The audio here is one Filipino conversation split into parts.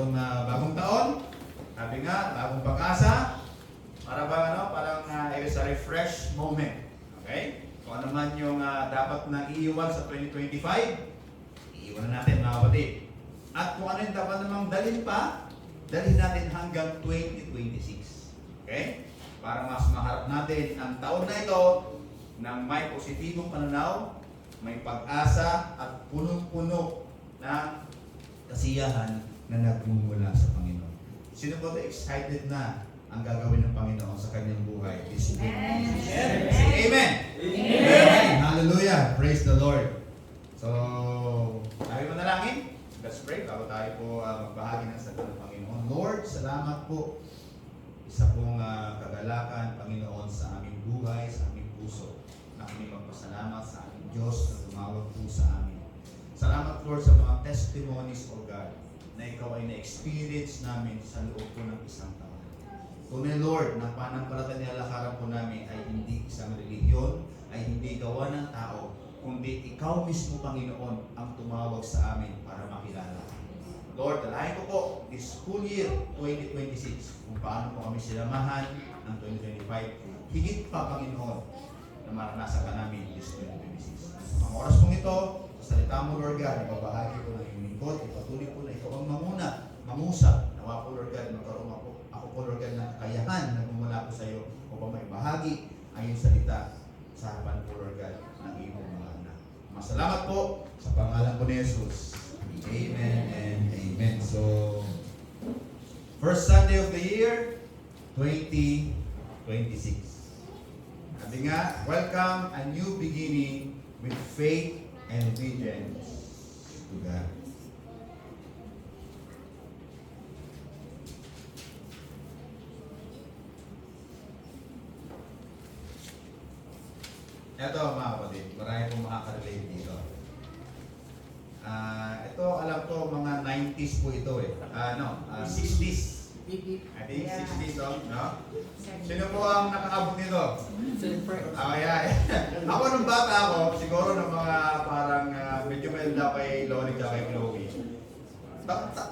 itong bagong taon. Sabi nga, bagong pag-asa. Para bang parang it is a refresh moment. Okay? Kung ano man yung dapat na iiwan sa 2025, iiwan na natin mga kapatid. At kung ano yung dapat namang dalhin pa, dalhin natin hanggang 2026. Okay? Para mas maharap natin ang taon na ito ng may positibong pananaw, may pag-asa at punong-puno ng kasiyahan na nagmumula sa Panginoon. Sino po excited na ang gagawin ng Panginoon sa kanyang buhay this week? Amen. Say amen. Amen. Hallelujah. Praise the Lord. So, tayo manalangin. Let's pray bago tayo po magbahagi ng salita ng Panginoon. Lord, salamat po. Isa pong kagalakan, Panginoon, sa aming buhay, sa aming puso. Na kami magpasalamat sa aming Diyos na tumawag po sa amin. Salamat, Lord, sa mga testimonies, O God, na ikaw ay na-experience namin sa loob po ng isang taon. Tunay, Lord, na pananampalataya lakaran po namin ay hindi isang relihiyon, ay hindi gawa ng tao, kundi ikaw mismo, Panginoon, ang tumawag sa amin para makilala. Lord, dalahin ko po this school year 2026 kung paano po kami silamahan ng 2025. Higit pa, Panginoon, na maranasan ka namin this 2026. Ang oras pong ito, sa salita mo, Lord God, ibabahagi ko ng iyong lingkod, ipatuloy ko na ikaw ang mamuna, mangusap. Nawa po, Lord God, magkaroon ako po, Lord God, ng kakayahan na gumula po sa iyo upang may bahagi ang iyong salita sa harapan po, Lord God, ng iyong mga anak. Masalamat po sa pangalan po ni Jesus. Amen and amen. So, first Sunday of the year, 2026. Sabi nga, welcome a new beginning with faith and obedience to God. Ito mga kapatid, marami pong makaka-relate dito. Ito alam ko mga 90s po ito eh. 60s. I think 60s no? Sino po ang nakaabot nito? Yeah. Ako nung bata ako, siguro ng mga parang medyo melda kay Lori at kay Chloe.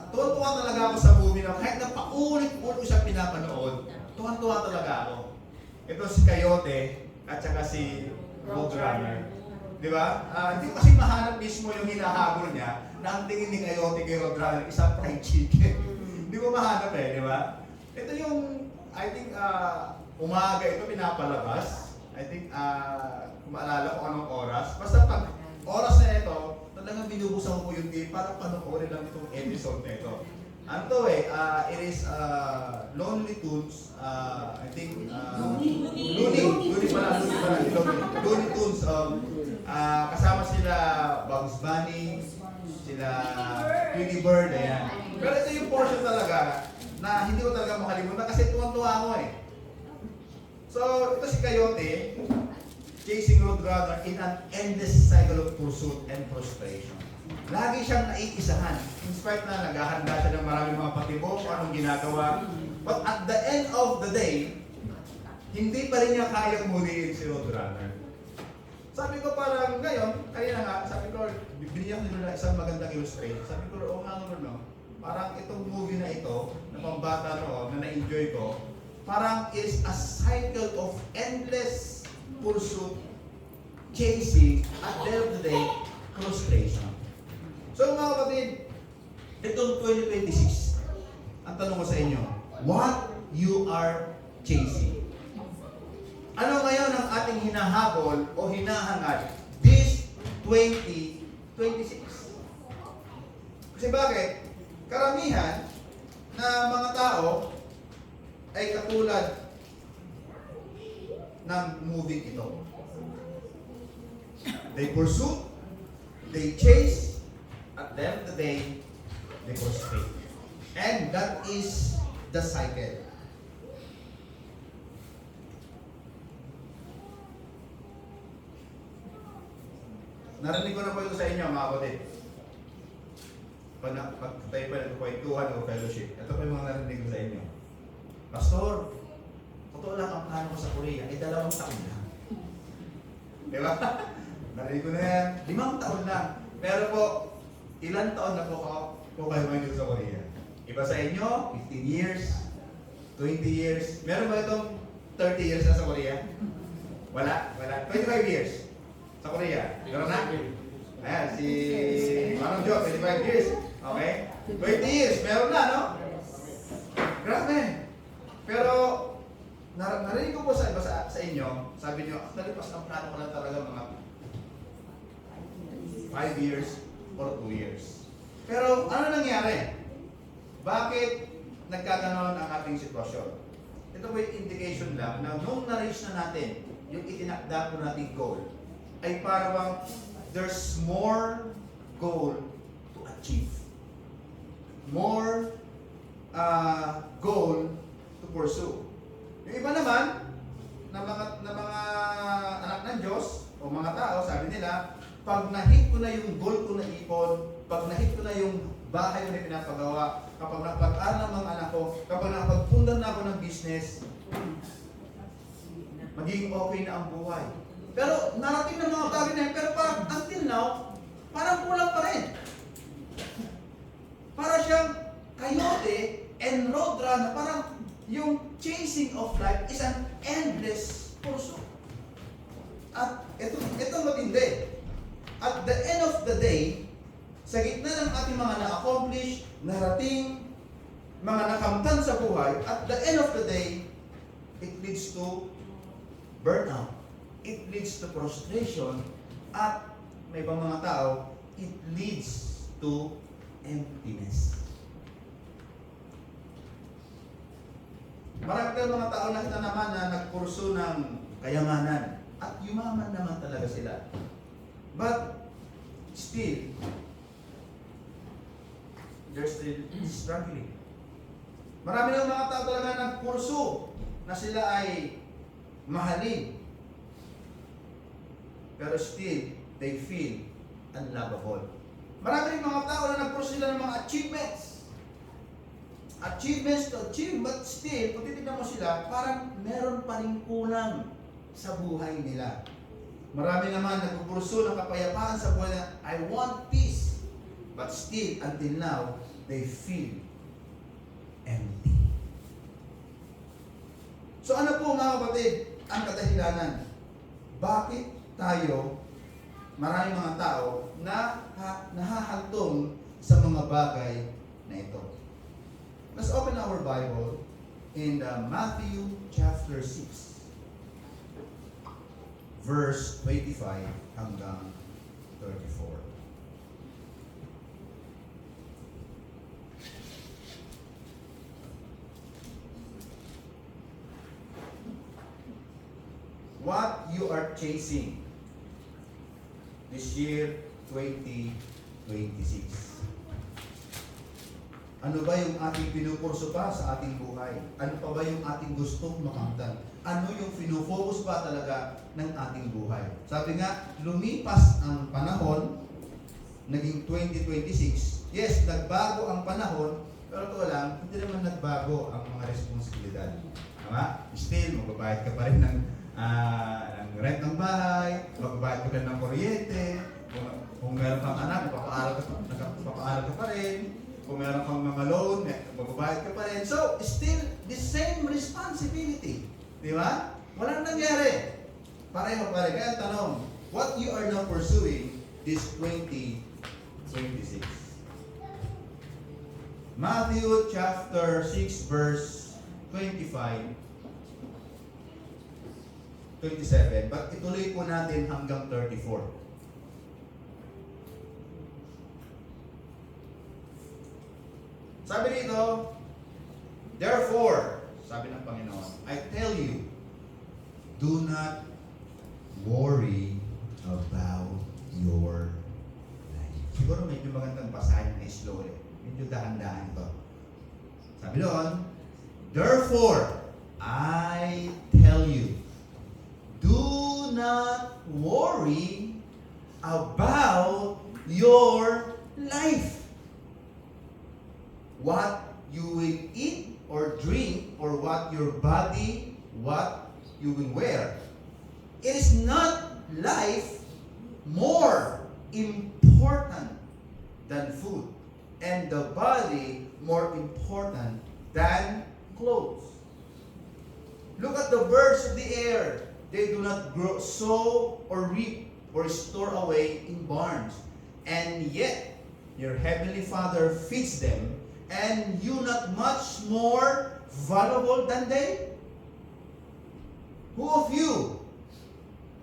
Tuwan-tuwa talaga ako sa movie na kahit na paulit-ulit ko siya pinapanood, tuwan-tuwa talaga ako. Ito si Coyote at saka si Roadrunner. Di ba? Hindi ko kasi mahanap mismo yung hinahabol niya na ang tingin ni Coyote kay Roadrunner, isang fried chicken. Hindi ko mahanap eh, di ba? Ito yung, I think, umaga ito pinapalabas. I think, kung maalala ko anong oras. Basta pag oras na ito, talagang binubusan ko yung TV para panoorin lang itong episode na ito. Ano to eh, it is Lonely Tunes, I think, Looney Tunes, kasama sila Bugs Bunny, sila Tweety Bird, ayan. Pero ito yung portion talaga na hindi ko talaga makalimutan kasi tuwang-tuwa ako eh. So, ito si Coyote, chasing Roadrunner in an endless cycle of pursuit and frustration. Lagi siyang naiisahan. In spite na naghahanda siya ng maraming mga patibok kung anong ginagawa. But at the end of the day, hindi pa rin niya kayang muriin si Roadrunner. Sabi ko parang ngayon, kaya nga, sabi ko, binigyan ko nila isang magandang illustration. Sabi ko, oo nga no, parang itong movie na ito, na pambata noon, na na-enjoy ko, parang is a cycle of endless pursuit, chasing, at the end of the day, frustration. So mga kapatid, itong 2026, ang tanong ko sa inyo, what you are chasing? Ano ngayon ang ating hinahabol o hinahangad this 2026? Kasi bakit? Karamihan na mga tao ay katulad ng movie ito. They pursue, they chase, at the end of the day, they frustrate. And that is the cycle. Narinig ko na po ito sa inyo, mga kapatid. Pag tayo pa nagkukwentuhan o fellowship, ito po yung mga narinig ko sa inyo. Pastor, totoo lang ang plano ko sa Korea, ay 2 taon lang. Di ba? Narinig ko na yan, 5 taon lang. Pero po, ilan taon na po kayo ngayon sa Korea? Iba Iba sa inyo, 15 years, 20 years. Meron ba itong 30 years na sa Korea? Wala? 25 years sa Korea. Meron na? Ayan, si Manong Jo, 25 years. Okay? 20 years, meron na, no? Grabe. Pero, narinig ko po sa iba sa inyo, sabi niyo, actually, pas ang plano ko lang talaga mga 5 years or 2 years. Pero, ano nangyari? Bakit nagkaganon ang ating sitwasyon? Ito po yung indication lang na nung na-reach na natin yung itinakda po nating goal, ay parang there's more goal to achieve. More goal to pursue. Yung iba naman, na mga anak ng Diyos, o mga tao, sabi nila, pag na-hit ko na yung goal ko na ipon, pag na-hit ko na yung bahay ko na pinapagawa, kapag nakapag-aral ng mga anak ko, kapag nakapagpundan na ako ng business, magiging okay na ang buhay. Pero narating ng mga bagay na yun, pero parang until now, parang kulang pa rin. Para siyang coyote and road runner, parang yung chasing of life is an endless pursuit. At ito matindi. At the end of the day, sa gitna ng ating mga na-accomplish, narating, mga nakamtan sa buhay, at the end of the day, it leads to burnout. It leads to frustration. At may ibang mga tao, it leads to emptiness. Marami kang mga tao na naman na nagkurso ng kayamanan at yumaman naman talaga sila. But still, they're still struggling. Marami ng mga tao talaga nagkurso na sila ay mahalin. Pero still, they feel unlovable. Marami rin mga tao na nagkurso sila ng mga achievements to achieve, but still, kung titignan mo sila, parang meron pa rin kulang sa buhay nila. Marami naman nagpupurso ng kapayapaan sa buhay na, I want peace. But still, until now, they feel empty. So ano po mga kapatid, ang kadahilanan? Bakit tayo, maraming mga tao, na nahahantong sa mga bagay na ito? Let's open our Bible in Matthew chapter 6, verse 25 hanggang 34. What you are chasing this year 2026. Ano ba yung ating pinupurso pa sa ating buhay? Ano pa ba yung ating gustong makamtan? Ano yung finofocus pa talaga ng ating buhay? Sabi nga, lumipas ang panahon, naging 2026. Yes, nagbago ang panahon, pero ito lang, hindi naman nagbago ang mga responsibilidad. Tama? Still, magbabayad ka pa rin ng rent ng bahay, magbabayad ka pa rin ng kuryente, kung meron kang anak, papaaral ka pa rin. Kung meron kang mga loan, magbabayad ka pa rin. So, still the same responsibility. Di ba? Walang nangyari. Pareho pa rin. Kaya tanong, what you are now pursuing this 2026? Matthew chapter 6 verse 25, 27. But ituloy po natin hanggang 34. Sabi dito, therefore, sabi ng Panginoon, I tell you, do not worry about your life. Siguro medyo magandang basahin na slowly. Medyo dahan-dahan ito. Sabi doon, therefore, I tell you, do not worry about your life. What you will eat or drink, or what your body, what you will wear. It is not life more important than food, and the body more important than clothes. Look at the birds of the air. They do not grow, sow, or reap, or store away in barns. And yet, your heavenly Father feeds them, and you not much more valuable than they? Who of you,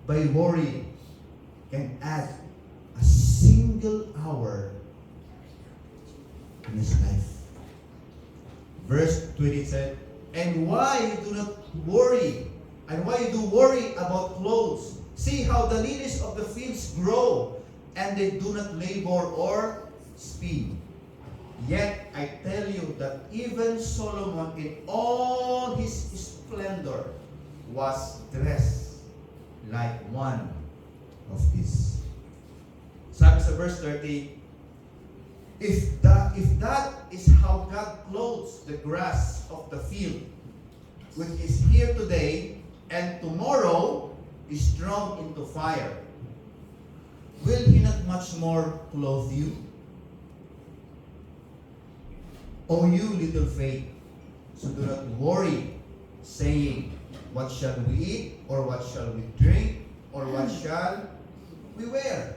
by worrying, can add a single hour in his life? Verse 20 said, and why you do not worry, and why you do worry about clothes? See how the lilies of the fields grow, and they do not labor or spin. Yet I tell you that even Solomon in all his splendor was dressed like one of these. Sabi sa verse 30, if that is how God clothes the grass of the field, which is here today and tomorrow is thrown into fire, will He not much more clothe you? O you little faith, so do not worry, saying, what shall we eat, or what shall we drink, or what shall we wear?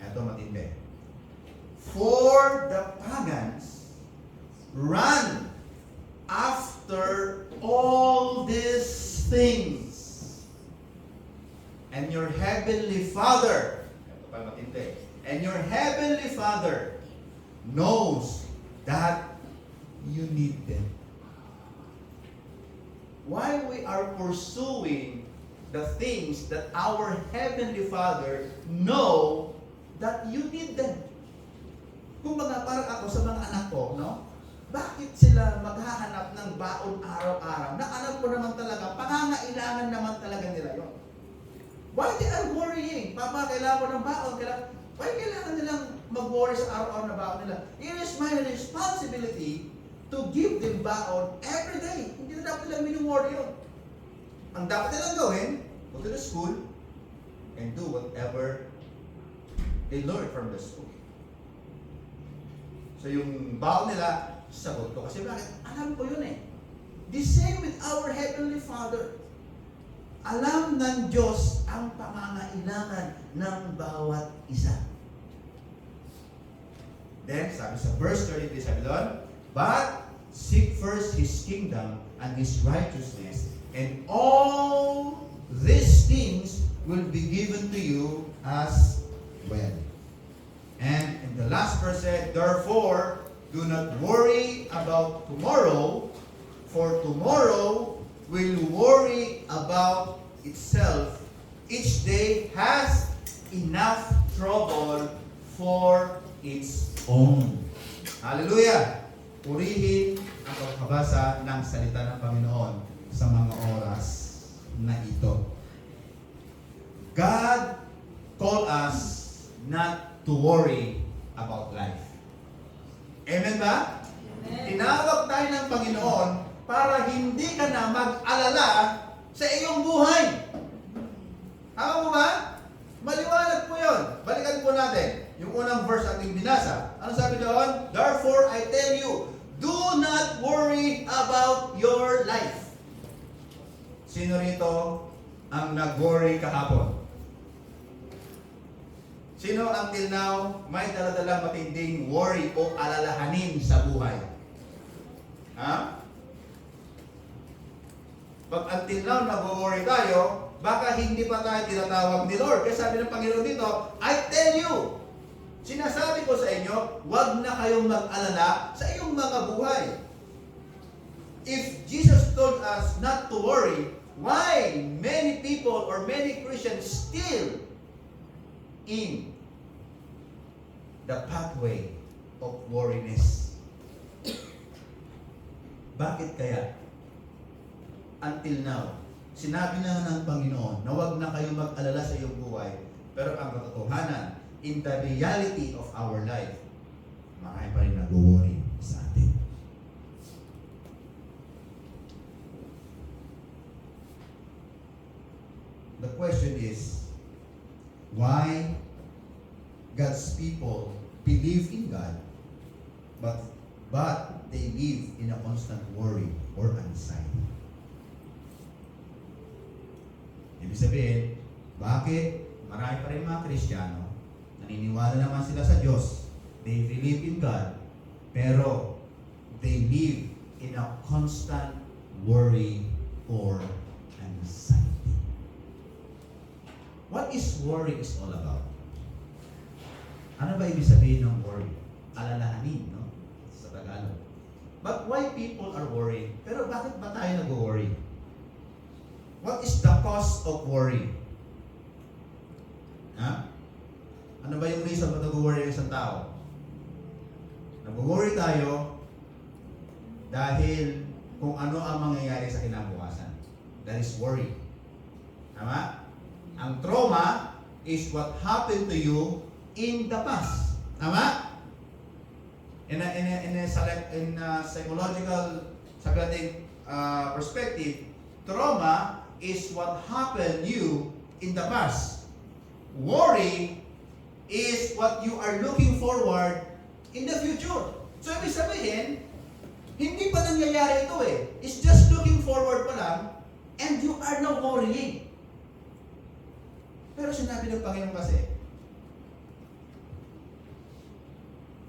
Ito matindi. For the pagans run after all these things, and your heavenly Father, ito pa matindi, and your heavenly Father knows that you need them. Why we are pursuing the things that our Heavenly Father know that you need them. Kung mga parang ako sa mga anak ko, no? Bakit sila maghahanap ng baon araw-araw? Na alam ko naman talaga, pangangailangan naman talaga nila yun. Why they are worrying? Papa, kailangan ko ng baon. Why kailangan nilang mag-worry sa araw-araw na baon nila? It is my responsibility to give them baon every day. Hindi na dapat nilang minu-worry yun. Ang dapat nilang gawin, go to the school and do whatever they learn from the school. So yung baon nila, sagot ko. Kasi bakit? Alam ko yun eh. The same with our Heavenly Father. Alam ng Diyos ang pangangailangan ng bawat isa. Then, sabi sa verse 33, sabi doon, but seek first His kingdom and His righteousness, and all these things will be given to you as well. And in the last verse said, therefore, do not worry about tomorrow, for tomorrow will worry about itself. Each day has enough trouble for its own. Hallelujah! Purihin ang pagkabasa ng salita ng Panginoon sa mga oras na ito. God called us not to worry about life. Amen ba? Amen. Tinawag tayo ng Panginoon para hindi ka na mag-alala sa iyong buhay. Tama mo ba? Maliwanag po yun. Balikan po natin yung unang verse ating binasa. Ano sabi doon? Therefore, I tell you, do not worry about your life. Sino rito ang nag-worry kahapon? Sino until now may daladalang matinding worry o alalahanin sa buhay? Ha? Pag until now nag-worry tayo, baka hindi pa tayo tinatawag ni Lord. Kaya sabi ng Panginoon dito, I tell you, sinasabi ko sa inyo, huwag na kayong mag-alala sa iyong mga buhay. If Jesus told us not to worry, why many people or many Christians still in the pathway of worriness? Bakit kaya? Until now, sinabi na ng Panginoon na huwag na kayong mag-alala sa iyong buhay. Pero ang katotohanan, in the reality of our life, marami pa rin nag-worry sa atin. The question is, why God's people believe in God, but they live in a constant worry or anxiety. Ibig sabihin, bakit marami pa rin mga Kristiyano, naniniwala naman sila sa Diyos, they believe in God, pero they live in a constant worry or anxiety. What is worry is all about? Ano ba ibig sabihin ng worry? Alalahanin, no? Sa Tagalog. But why people are worried? Pero bakit ba tayo nag-worry? What is the cause of worry? Ha? Ano ba yung reason ba't nag-worry yung isang tao? Nag-worry tayo dahil kung ano ang mangyayari sa kinabukasan. That is worry. Tama? Ang trauma is what happened to you in the past. Tama? In a psychological perspective, trauma is what happened you in the past. Worry is what you are looking forward in the future. So, ibig sabihin, hindi pa nangyayari ito eh. It's just looking forward pa lang and you are now worrying. Pero sinabi ng Panginoon kasi,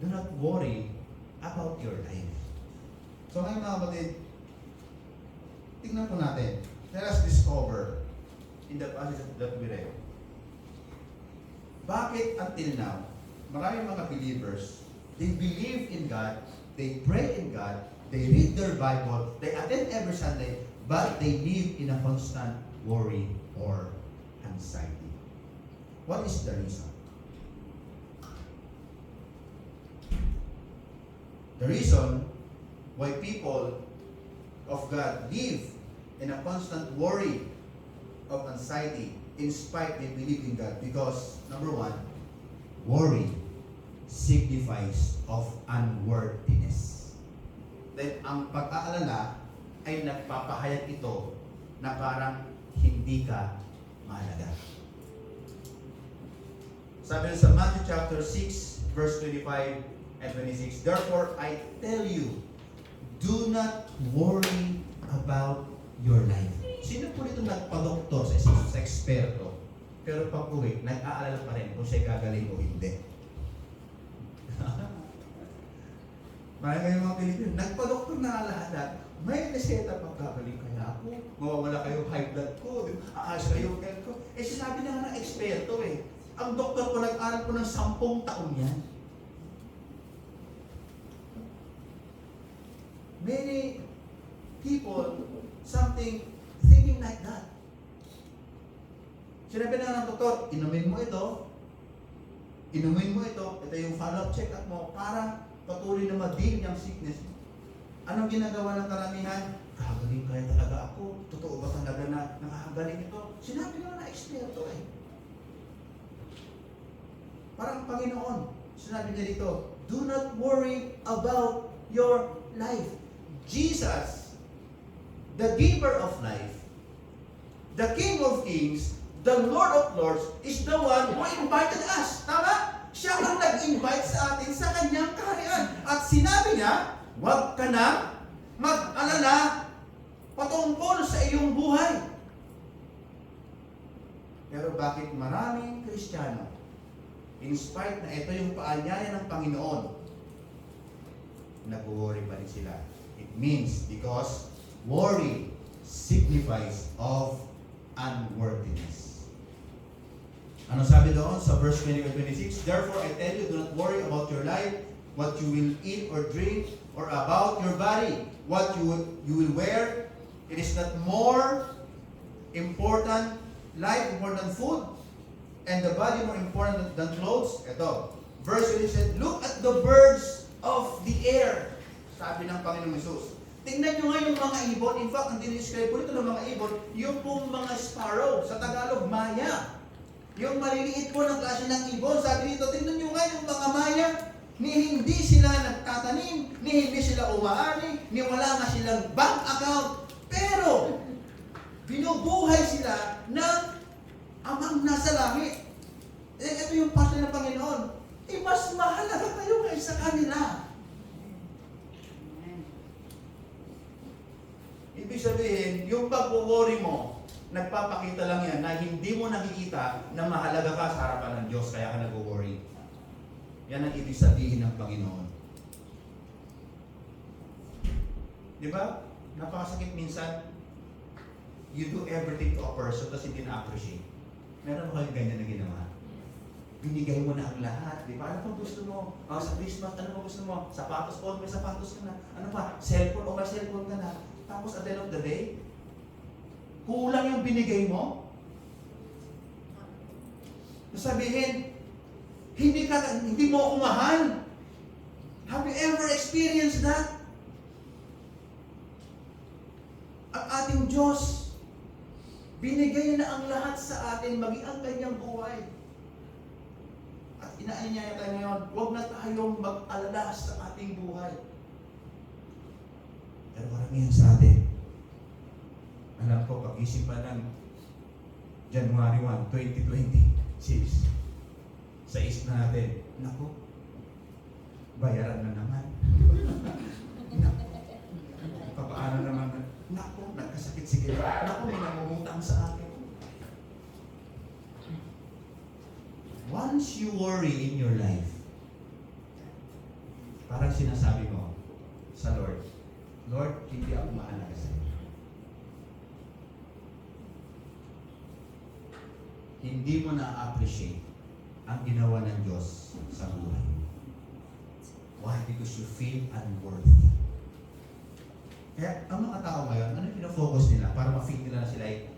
do not worry about your life. So ngayon mga kapatid, tingnan po natin. Let us discover in the passage that we read. Bakit until now, maraming mga believers, they believe in God, they pray in God, they read their Bible, they attend every Sunday, but they live in a constant worry or anxiety. What is the reason? The reason why people of God live in a constant worry of anxiety in spite they believe in God, because number one, worry signifies of unworthiness. Then ang pag-aalala ay nagpapahayag ito na parang hindi ka mahalaga. Sabi sa Matthew chapter 6 verse 25 and 26, therefore I tell you, do not worry about your life. Sino po dito nagpa-doktor sa eksperto, pero pag-uwi, nag-aalala pa rin kung siya'y gagaling o hindi? Marami kayong mga Pilipino, nagpa-doktor na lahat. May reseta pang gagaling kaya ako, mawawala kayo high blood ko, aas kayo health ko. Eh sinabi na nga ng eksperto eh. Ang doktor ko nag-aral po ng 10 taon yan. Many people, something, thinking like that. Sinabi na ng doktor, inumin mo ito, ito yung follow-up check-up mo para patuloy na ma-deal yung sickness mo. Anong ginagawa ng karamihan? Gagaling kaya talaga ako. Totoo ba talaga na nakakagaling ito? Sinabi nga na eksperto eh. Parang Panginoon, sinabi niya dito, do not worry about your life. Jesus, the giver of life, the King of Kings, the Lord of Lords, is the one who invited us. Tama? Siya ang nag-invite sa atin sa kanyang kaharian. At sinabi niya, huwag ka na mag-alala patungkol sa iyong buhay. Pero bakit maraming Kristiyano, in spite na ito yung paanyaya ng Panginoon, nag-worry pa rin sila? It means because worry signifies of unworthiness. Ano sabi doon sa verse 20-26? Therefore I tell you, do not worry about your life, what you will eat or drink, or about your body, what you will wear. It is not more important, life important than food, and the body more important than clothes. Ito, verse 20 said, look at the birds of the air. Sabi ng Panginoong Hesus. Tingnan nyo nga yung mga ibon. In fact, ang diniscribe po ito ng mga ibon, yung pong mga sparrow. Sa Tagalog, maya. Yung maliliit po ng klase ng ibon. Sabi dito, tingnan nyo nga yung mga maya. Ni hindi sila nagtatanim, ni hindi sila umaani, ni wala nga silang bank account. Pero, binubuhay sila ng amang nasa langit. Eh, ito yung parte ng Panginoon. Eh, mas mahalaga kayo kaysa kanila. Ibig sabihin, yung pag-worry mo, nagpapakita lang yan na hindi mo nakikita na mahalaga ka sa harapan ng Diyos, kaya ka nag-worry. Yan ang ibig sabihin ng Panginoon. Di ba? Napakasakit minsan. You do everything to a person tapos hindi na-appreciate. Meron mo kayong ganyan na ginawa? Binigay mo na ang lahat. Di ba? Ano pang gusto mo? Sa Christmas, ano pang gusto mo? Sapatos, may sapatos ka na. Ano pa? Cellphone, may cellphone ka na. Tapos at the end of the day, kulang yung binigay mo. Sabihin, hindi mo ako mahal. Have you ever experienced that? Ang ating Diyos, binigay na ang lahat sa atin, maging ang kanyang buhay. At inaanyaya tayo ngayon, huwag na tayong mag-alala sa ating buhay. Pero maramihan sa atin, alam ko, pag-isip pa ng January 1, 2026, sa is na natin, naku, bayaran na naman. Naku, papaano naman, naku, nagkasakit si Gila. Naku, may namumutang sa akin. Once you worry in your life, parang sinasabi mo sa Lord, Lord, hindi ako mahalaga sa iyo. Hindi mo na-appreciate ang ginawa ng Diyos sa buhay mo. Why? Because you feel unworthy. Kaya ang mga tao ngayon, ano yung pinafocus nila para ma-feel nila na sila ay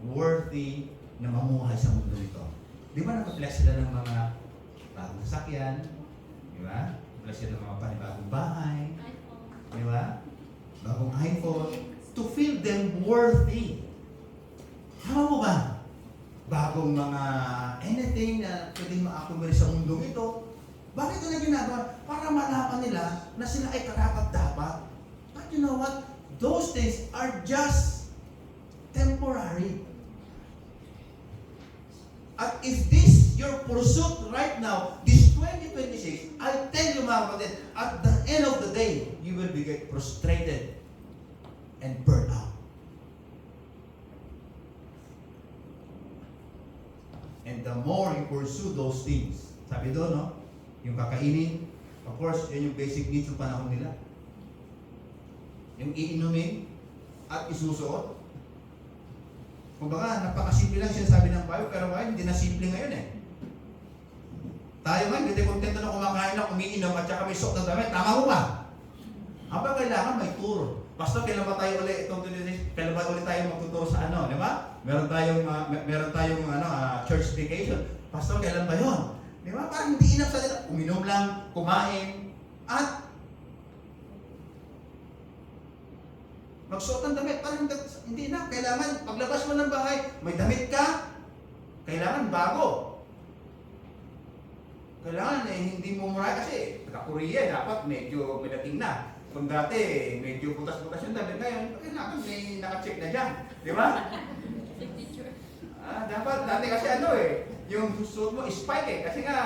worthy na mamuhay sa mundo nito? Di ba nag-flex sila ng mga bagong sasakyan? Di ba? Flex sila ng mga panibagong bahay? Di ba? Bagong iPhone? To feel them worthy. Tama mo ba? Bagong mga anything na pwedeng ma-accumulate sa mundong ito. Bakit ito na ginagawa? Para malaman nila na sila ay karapat-dapat. But you know what? Those things are just temporary. At if this your pursuit right now, this 2026, I'll tell you mga kapatid, at the end of the day, you will be get frustrated and burned out. And the more you pursue those things, sabi doon, no? Yung kakainin, of course, yun yung basic needs ng panahon nila. Yung iinumin at isusuot. Kumbaga, napakasimple lang siya sabi ng Bible, pero ngayon, hindi na simple ngayon eh. Tayo ngayon, hindi kontento na kumakain na, umiinom at saka may suot na damit. Tama mo ba? Aba, kailangan may tour. Basta kailan ba tayo ulit itong kailan ba ulit tayo magtuturo sa ano, di ba? Meron tayong church vacation. Pastor, kailan ba 'yon? Di ba? Parang hindi enough sa nila. Uminom lang, kumain, at magsuot ng damit. Parang hindi na. Kailangan, paglabas mo ng bahay, may damit ka. Kailangan bago. Kailangan hindi mo mura kasi taga-Korea, dapat medyo dating na. Kung dati, medyo butas-butas yung damit ngayon, kailangan may naka-check na dyan. Di ba? Dapat, dati kasi yung suit mo, spike eh. Kasi nga,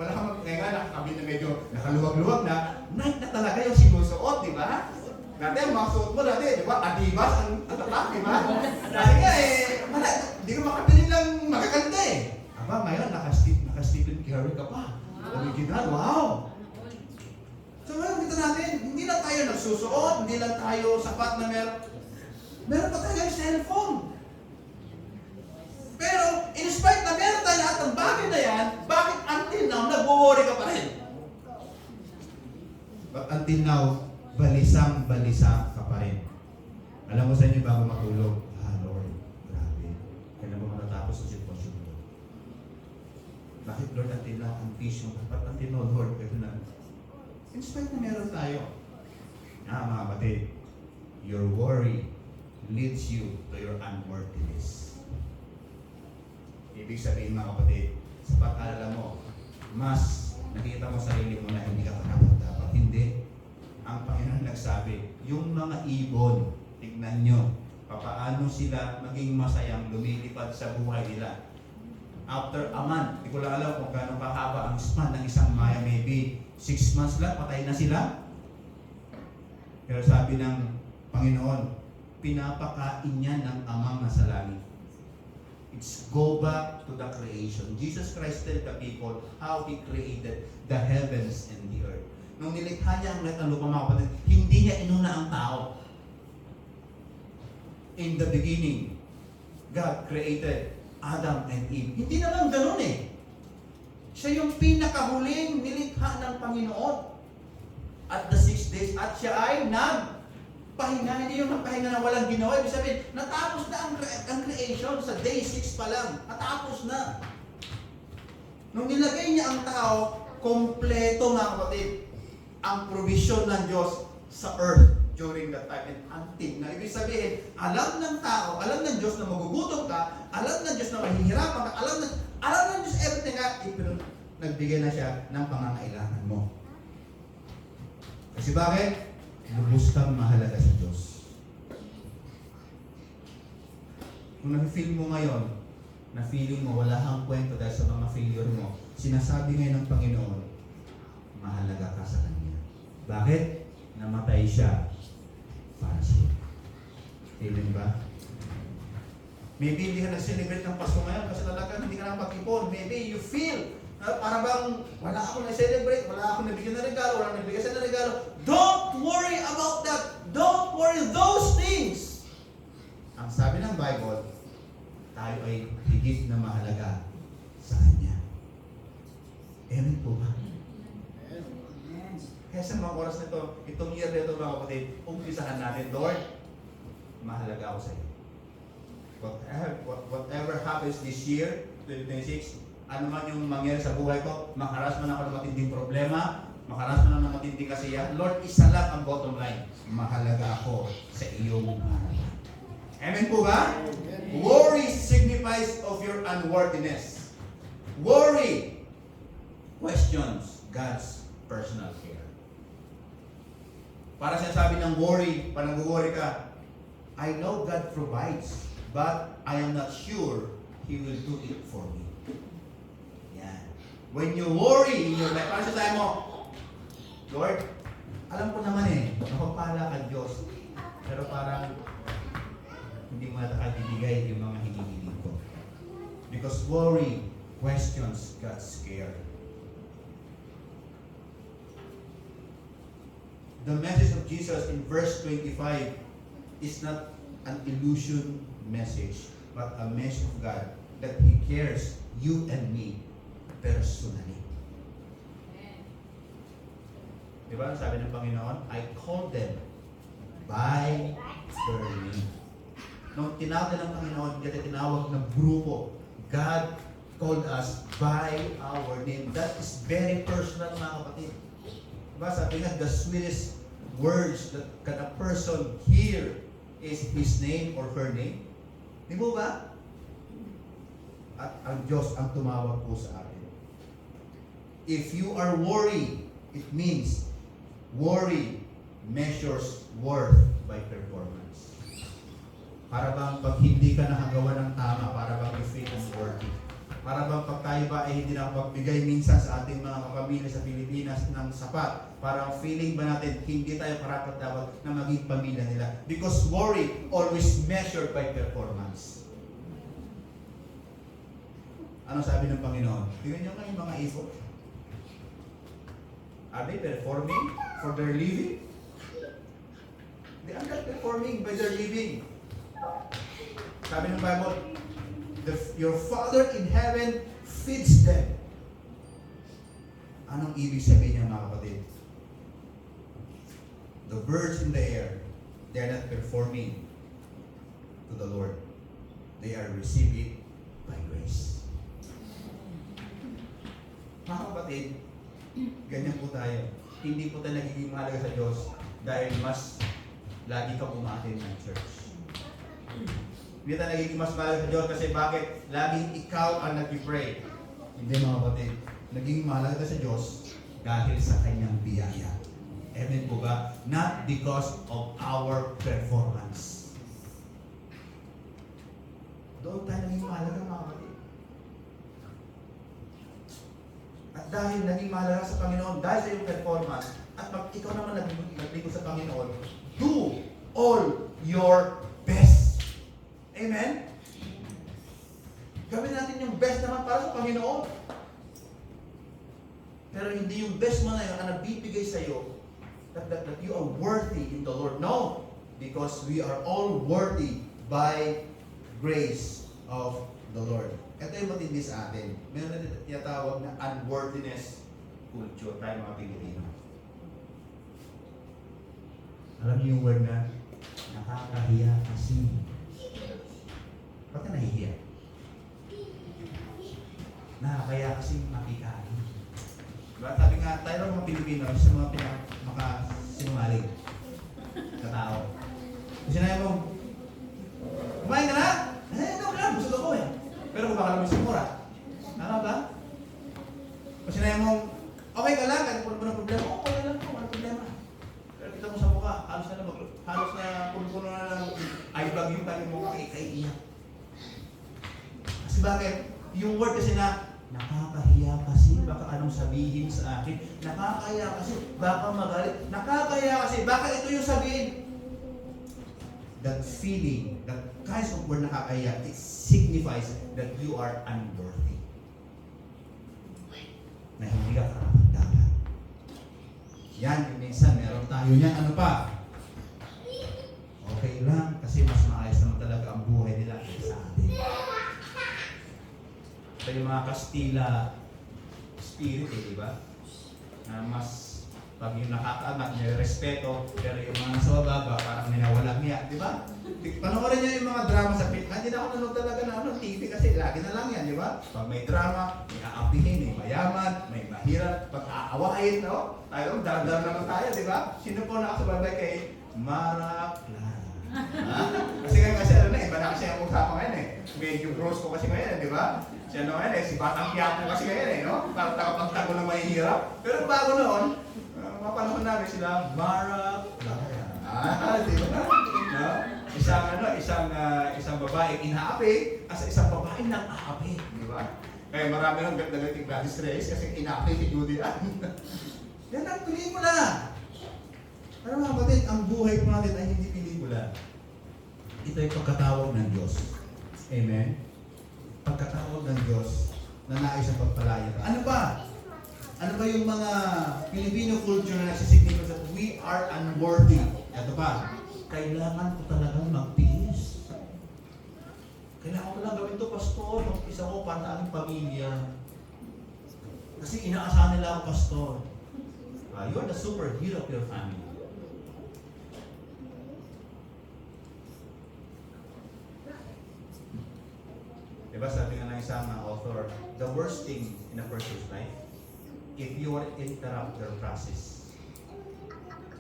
wala kang ngayon nakakabit na medyo nakaluwag-luwag na, night na talaga yung sinusuot, di ba? Dati, ang mga suot mo dati, di ba? Adibas, ang tatak, di ba? Dati nga hindi ko makabili lang magaganda eh. Aba, ngayon, naka-Stephen Curry ka pa. Original, wow! So ngayon, kita natin, hindi lang tayo nagsusuot, hindi lang tayo sapat na meron pa tayo cellphone. Pero, in spite na meron tayo lahat ng bagay na yan, bakit until now, nag-worry ka pa rin? But until now, balisang-balisa ka pa rin. Alam mo sa inyo bago matulog, Lord, grabe, kailan mo matatapos ang sitwasyon mo? Bakit Lord, until now, ang peace mo? But until now, Lord, ito na. In spite na meron tayo. Mga kapatid, your worry leads you to your unworthiness. Ibig sabihin mga kapatid, sa pag-alala mo, mas nakita mo sarili mo na hindi ka karapat-dapat. Hindi. Ang Panginoon nagsabi, yung mga ibon, tignan nyo, papaano sila maging masayang lumilipad sa buhay nila. After a month, hindi ko lang alam kung gano'ng kahaba ang span ng isang maya, maybe 6 months lang, patay na sila. Pero sabi ng Panginoon, pinapakain niya ng Amang nasa langit. It's go back to the creation. Jesus Christ told the people how He created the heavens and the earth. Nung nilikha niya ang langit at lupa, mga kapatid, hindi niya inuna ang tao. In the beginning, God created Adam and Eve. Hindi naman ganun eh. Siya yung pinakahuling nilikha ng Panginoon. At the 6 days, at siya ay nagpahinga. Hindi yung nagpahinga na walang ginawa. Ibig sabihin, natapos na ang creation sa day 6 pa lang. Natapos na. Nung nilagay niya ang tao, kompleto mga kapatid, ang provision ng Diyos sa earth during that time. And until na, ibig sabihin, alam ng tao, alam ng Diyos na magugutom ka, alam ng Diyos na mahihirapan ka, alam ng Diyos everything ka, pero nagbigay na siya ng pangangailangan mo. Kasi bakit? Lubos kang mahalaga sa Diyos. Kung na-feel mo ngayon, na feeling mo wala kang kwento dahil sa mga failure mo, sinasabi ngayon ng Panginoon, mahalaga ka sa Kanya. Bakit? Namatay siya para sa'yo. Amen ba? Maybe hindi ka nag-celebrate ng Pasko ngayon kasi talaga hindi ka na mag-ipon. Maybe you feel para bang wala akong na-celebrate, wala akong nabigyan ng regalo, wala akong nabigyan sa regalo. Don't worry about that. Don't worry those things. Ang sabi ng Bible, tayo ay higit na mahalaga sa Kanya. Amen po ba? Kaya sa mga oras nito, itong year nito mga kapatid, umpisahan natin, Lord, mahalaga ako sa iyo. Whatever happens this year, 2026, ano man yung mangyari sa buhay ko, makaras man ako ng matinding problema, makaras man ako ng matinding kasiyahan, Lord, isa lang ang bottom line, mahalaga ako sa iyong harapan. Amen po ba? Amen. Worry signifies of your unworthiness. Worry questions God's personal care. Para sinasabi ng worry, pag nag-worry ka, I know God provides, but I am not sure He will do it for me. Yan. When you worry in your life, parang sinasabi mo, Lord, alam ko naman nakapala ka Diyos, pero parang hindi mo nakakibigay yung mga hinihiling ko. Because worry questions God's care. The message of Jesus in verse 25 is not an illusion message, but a message of God that He cares you and me personally. Diba? Sabi ng Panginoon, I call them by their name. Nung tinawag ng Panginoon, hindi tinawag ng grupo. God called us by our name. That is very personal, mga kapatid. Diba? Sabi nga, the sweetest words that can a person hear is His name or her name. Di mo ba? At ang Diyos ang tumawag po sa atin. If you are worried, it means worry measures worth by performance. Para bang pag hindi ka nakagawa ng tama, para bang you feel unworthy. Para bang pag tayo ba ay hindi nakapagbigay minsan sa ating mga kapamilya sa Pilipinas ng sapat, parang feeling ba natin hindi tayo karapat-dapat na maging pamilya nila. Because worry always measured by performance. Ano sabi ng Panginoon? Tingnan nyo nga yung mga ifo. Are they performing for their living? They are not performing by their living. Sabi ng Bible, your Father in heaven feeds them. Anong ibig sabihin niya, mga kapatid? The birds in the air, they are not performing to the Lord. They are receiving by grace. Mga kapatid, ganyan po tayo. Hindi po tayo nagiging mahalaga sa Diyos dahil mas lagi ka umatin ng church. Hindi tayo nagiging mas mahalaga sa Diyos kasi bakit? Laging ikaw ang nag-pray. Hindi, mga kapatid. Naging mahalaga sa Diyos dahil sa Kanyang biyaya. Amen po ba? Not because of our performance. Doon tayo naging mahalaga, mga kapatid. At dahil naging mahalaga sa Panginoon, dahil sa iyong performance, at pag ikaw naman naglingkod sa Panginoon, do all your Panginoon. Pero hindi yung best mo na yun ang nagbibigay sa'yo that you are worthy in the Lord. No, because we are all worthy by grace of the Lord. Ito yung matindi sa atin. Meron na tinatawag na unworthiness culture tayo mga Pilipino. Alam niyo yung word na nakakahiya kasi. Ba't ka nahihiya? Nakakahiya kasi makikain. Diba? Sabi nga, tayo ng mga Pilipino, sa mga makasinungaling na tao. Kasi sinabi mo, kumain ka na? Eh, no, kailan, busog ako eh. Pero kung baka naman simura. Ano ba? Kasi sinabi mo, okay ka lang, kahit puno ng problema, okay lang po, walang problema. Pero kita mo sa mukha, halos na puno na ng eye bag yung tayong mukha kay-iiyak. Kasi bakit? Yung word kasi na, nakakahiya kasi, baka anong sabihin sa akin. Nakakahiya kasi, baka magalit. Nakakahiya kasi, baka ito yung sabihin. That feeling, that kinds of word nakakahiya, it signifies that you are unworthy. Na hindi ka karapat-dapat. Yan, yung minsan, meron tayo niyan. Ano pa? Okay lang, kasi mas maayos naman talaga ang buhay nila kaysa sa atin. Ito yung mga Kastila spirit, di ba? Na mas, pag yung nakakaangat, may respeto, pero yung mga sa baba, parang ninawalang niya, di ba? Panoorin niyo yung mga drama sa film. Hindi na ako nanood talaga na TV kasi lagi na lang yan, di ba? Pag may drama, may aapihin, may mayaman, may mahirap, pag aawain, no? Tayo, dar-dar naman tayo, di ba? Sino po nakasababay kay Mara Clara? Kasi ano na, iba na kasi ang usapan ngayon eh. Medyo gross ko kasi ngayon, di ba? Siya naman eh, si Batang Quiapo kasi ngayon eh, no? Parang takapagtago na mahihirap. Pero bago noon, mapanahon namin sila, Mara Clara. Di ba? No? Isang babae inaapi, as isang babae nang aapi. Di ba? Kaya marami nang nagating Gladys Reyes kasi inaapi si Judy Ann. Yan ang pelikula. Pero mga kapatid, ang buhay po natin ay hindi pelikula. Ito ay pagkatawag ng Diyos. Amen? Pagkatawag ng Diyos na nais ang pagpalaya. Ano ba? Ano ba yung mga Filipino culture na nagsisignify that we are unworthy? Ito pa, kailangan ko talagang magtiis. Kailangan ko lang gawin ito, pastor. Mag-isa ko para sa aking pamilya. Kasi inaasahan nila ako, pastor. You are the superhero of your family. Diba sabi nga ng isang author, the worst thing in a person's life, if you are interrupt their process.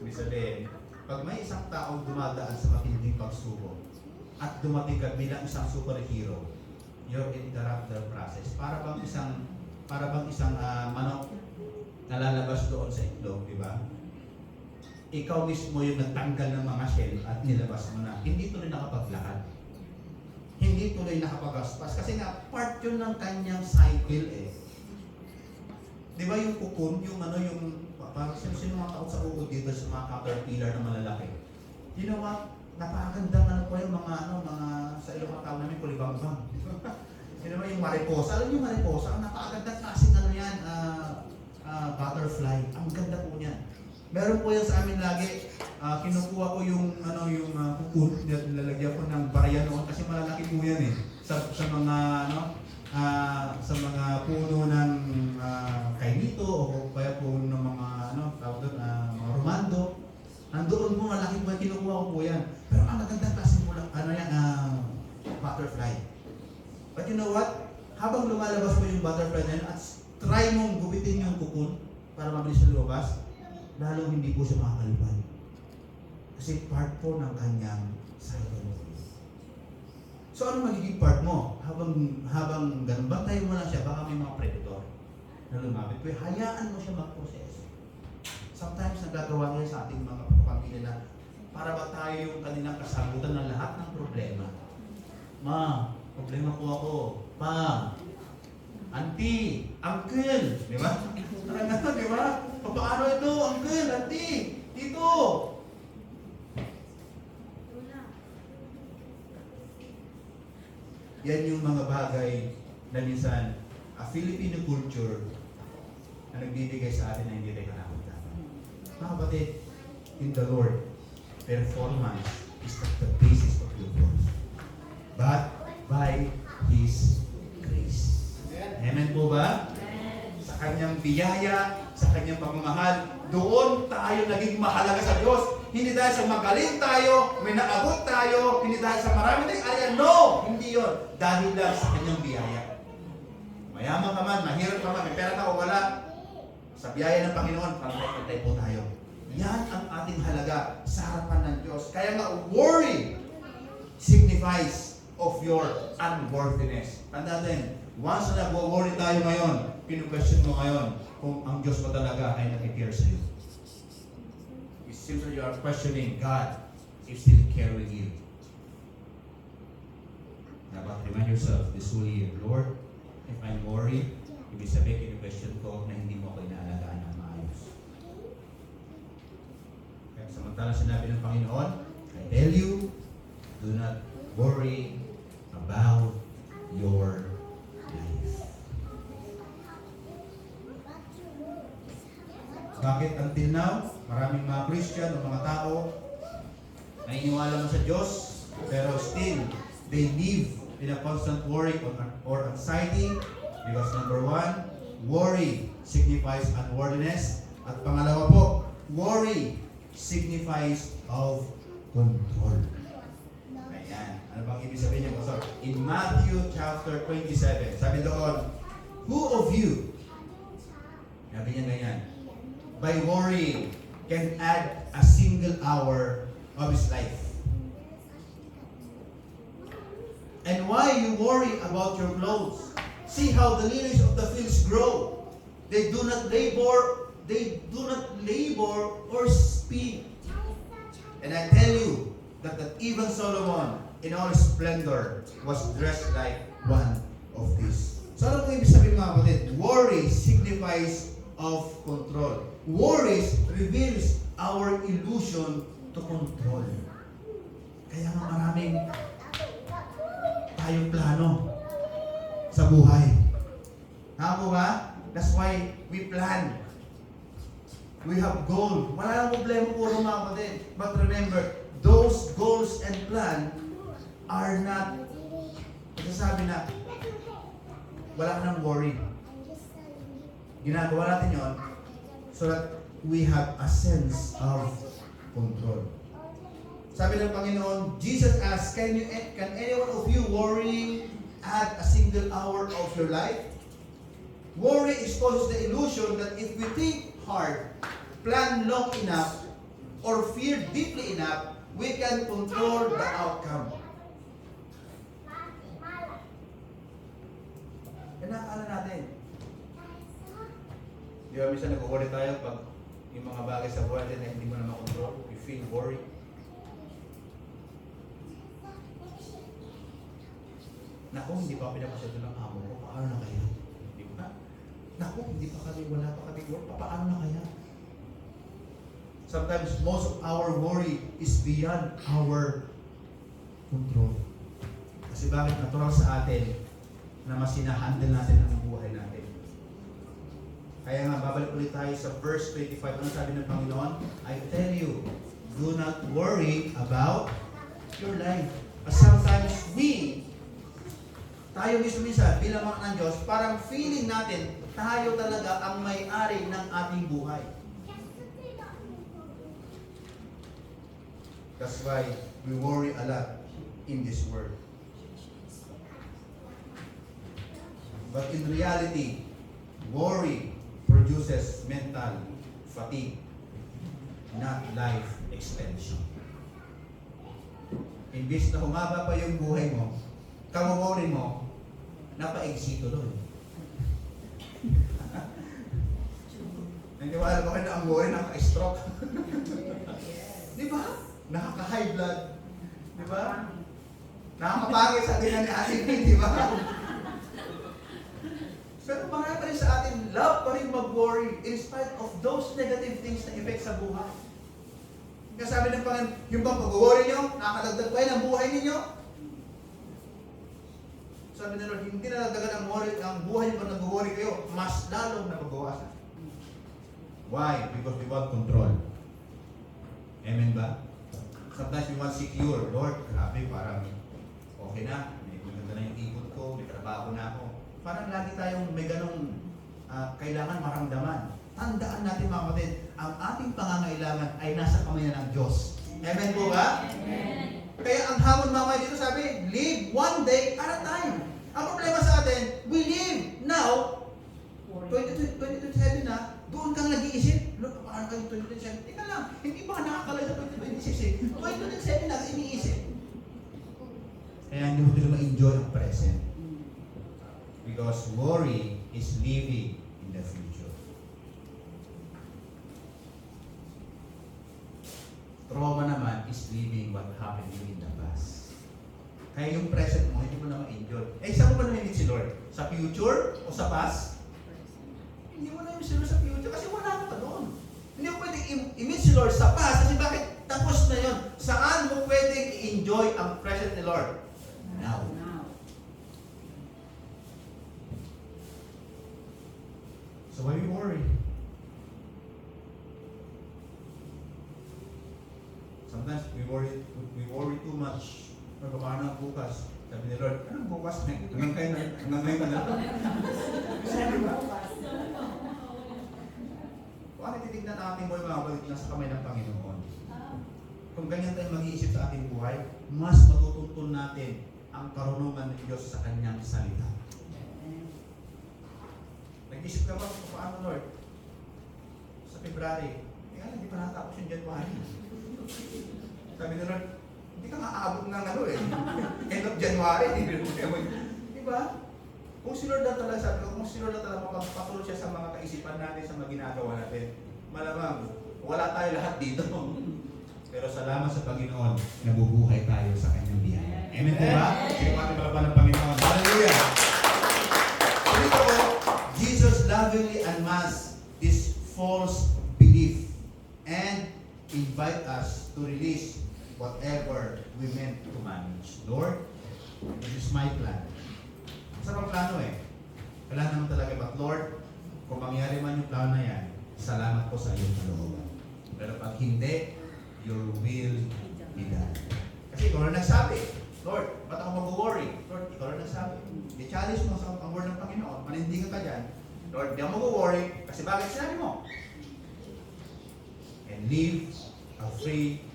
Ibig sabihin, pag may isang taong dumadaan sa matinding pagsubok at dumating ka bilang isang superhero, you're interrupt their process. Para bang isang manok na lalabas doon sa itlog, di ba? Ikaw mismo yung nagtanggal ng mga shell at nilabas mo na. Hindi tuloy nakapaglakad. Hindi tuloy nakapagaspas. Kasi nga, part yun ng kanyang cycle eh. Di ba yung cocoon, yung parang sino mga taon sa ukod dito sa mga caterpillar na malalaki. You know what? Napakagandang po yung mga sa ilong mga tao namin, kulibangbang. You know yung mariposa. Alam yung mariposa, ang napakagandang klaseng yan, butterfly. Ang ganda po niyan. Meron po yan sa amin lagi. Kinukuha ko yung cocoon, nilalagyan ko ng barya noon kasi malalaki po yan eh. Sa mga puno ng kainito o kaya puno ng mga tawag doon, mga romando. Nandoon po malaki po, kinukuha ko po yan. Pero ang maganda kasi po lang, butterfly. But you know what? Habang lumalabas mo yung butterfly na yun at try mong gupitin yung cocoon para mabilis na lumabas, lalong hindi po siya makakalipad. Kasi part po ng kanyang cycle. So ano magiging part mo? Habang ganun, bantayan mo lang siya, baka may mga predator na lumapit. Pero hayaan mo siya mag-process. Sometimes nagagawa niya sa ating mga pamilya na para ba tayo yung kanilang kasagutan ng lahat ng problema. Ma, problema po ako. Pa, auntie, uncle, di ba? Di ba? Paano ito, uncle, auntie, tito? Yan yung mga bagay na minsan a Filipino culture na nagbibigay sa atin na hindi tayo karapat-dapat. Mga kapatid, in the Lord, performance is not the basis of your worth, but by His grace. Amen po ba? Sa Kanyang biyaya, sa Kanyang pagmamahal, doon tayo naging mahalaga sa Diyos. Hindi dahil sa magaling tayo, may naabot tayo, hindi dahil sa marami tayong area. No! Hindi yon. Dahil lang sa Kanyang biyaya. Mayaman ka man, mahirap ka man, may pera ka o wala. Sa biyaya ng Panginoon, pantay-pantay po tayo. Yan ang ating halaga sa harapan ng Diyos. Kaya nga, worry signifies of your unworthiness. Tandaan din, once na nag-worry tayo ngayon, pinu-question mo ngayon kung ang Diyos mo talaga ay nakikare sa iyo. It seems that you are questioning God is still caring you. Dapat remind yourself this whole year, Lord, if I'm worried, ibig sabihin pinu-question ko na hindi mo ako inaalagaan ng maayos. Kaya samantala sinabi ng Panginoon, I tell you, do not worry about your life. Bakit until now, maraming mga Christian o mga tao naniniwala man sa Diyos, pero still, they live in a constant worry or anxiety because number one, worry signifies unworthiness. At pangalawa po, worry signifies of control. Ayan. Ano bang ibig sabihin niya, Pastor? In Matthew chapter 27, sabi doon, who of you, sabi niya ganyan, by worrying can add a single hour of his life? And why you worry about your clothes? See how the lilies of the fields grow. They do not labor or spin. And I tell you that even Solomon in all his splendor was dressed like one of these. So ano po ibig sabihin mga kapatid? Worry signifies of control. Worries reveals our illusion to control. Kaya nga maraming tayong plano sa buhay. Tama po ba? That's why we plan. We have goal. Wala nang problema po mga kapatid. But remember, those goals and plan are not, sasabi na, wala ka nang worry. Ginagawa natin yon so that we have a sense of control. Sabi ng Panginoon, Jesus asked, can any one of you worrying add a single hour of your life? Worry exposes the illusion that if we think hard, plan long enough, or fear deeply enough, we can control the outcome. Yan nakakala natin. Di ba minsan nag-worry tayo pag yung mga bagay sa buhay natin na hindi mo na makontrol, we feel worried. Naku, hindi pa pinapasado ng amo ko, paano na kaya? Di ba? Naku, hindi pa kami, wala pa kami work, paano na kaya? Sometimes most of our worry is beyond our control. Kasi bakit natural sa atin na mas sinahandle natin ang buhay natin. Kaya nga, babalik ulit tayo sa verse 25. Ano sabi ng Panginoon? I tell you, do not worry about your life. But sometimes tayo mismo-misa bilang mga ng Diyos, parang feeling natin, tayo talaga ang may-ari ng ating buhay. That's why we worry a lot in this world. But in reality, worry produces mental fatigue, not life extension. Imbis na humaba pa yung buhay mo, kamumorin mo, napaigsito doon. Nandiwala ba kayo na ang buhay naka-stroke? Di ba? Nakaka-high blood. Di ba? Nakakapagay sa atin ni Asin, di ba? Pero marami pa rin sa atin, love pa rin mag-worry in spite of those negative things na effect sa buhay. Kaya sabi ng Panginoon, yung bang pag-worry nyo, nakakadagdag pa yun ang buhay ninyo? Sabi ni Lord, hindi na nagdagan ang buhay mo nag-worry kayo, mas lalong nababawasan. Why? Because we want control. Amen ba? Sometimes we want secure. Lord, grabe, parang okay na. May maganda na yung ikot ko, may trabaho na ako. Parang lagi tayong may ganong kailangan maramdaman. Tandaan natin mga kapatid, ang ating pangangailangan ay nasa kamay na ng Diyos. Amen po ba? Amen. Kaya ang hamon mga kapatid dito sabi, live one day at a time. Ang problema sa atin, we live now, 2027 na, doon kang nag-iisip. Lord, paano kayo 2027? Ika lang, hindi ba nakakalaga sa 2026 eh? 2027 na iniisip. Kaya hindi mo din ma-enjoy ang present. Because worry is living in the future. Trauma naman is living what happened to you in the past. Kaya yung present mo, hindi mo na ma-enjoy. Eh, saan mo ba namimit si Lord? Sa future o sa past? Hindi mo namimit si Lord sa future kasi wala ka pa doon. Hindi mo pwedeng i-meet si Lord sa past kasi bakit? Tapos na yun. Saan mo pwedeng i-enjoy ang present ni Lord? Now. So why we worry? Sometimes we worry too much. Paano ang bukas? Sabi ni Lord, anong bukas? Hanggang ngayon ka na. Sabi ba? Kung titignan natin mo yung mga kapatid nasa kamay ng Panginoon. Kung ganyan tayo mag-iisip sa ating buhay, mas matutuntun natin ang karunungan ng Diyos sa Kanyang salita. Nag-isip ka ba kung paano, Lord? Sa February, hindi pa natapos yung January. Sabi ni Lord, hindi ka maaabot ng end of January. Diba? Kung si Lord na talaga, sabi ko, kung si Lord na talaga mapapatulog siya sa mga kaisipan natin, sa mga ginagawa natin, malamang, wala tayo lahat dito. Pero salamat sa Panginoon, nabubuhay tayo sa Kanyang biyaya. Amen po ba? Sige po ating palaban ng Panginoon. Hallelujah! Dito po, Jesus lovingly unmasks this false belief and invite us to release whatever we meant to manage. Lord, this is my plan. Masarap ang plano eh. Kailangan naman talaga. But Lord, kung mangyari man yung plano na yan, salamat po sa iyong kalooban. Pero pag hindi, your will be done. Kasi ikaw na nagsabi, Lord, ba't ako mag-worry? Lord, ikaw na nagsabi. I-challenge mo sa ang word ng Panginoon. Panindigan ka dyan. Lord, di ako mag-worry kasi bakit sinabi mo? And live a free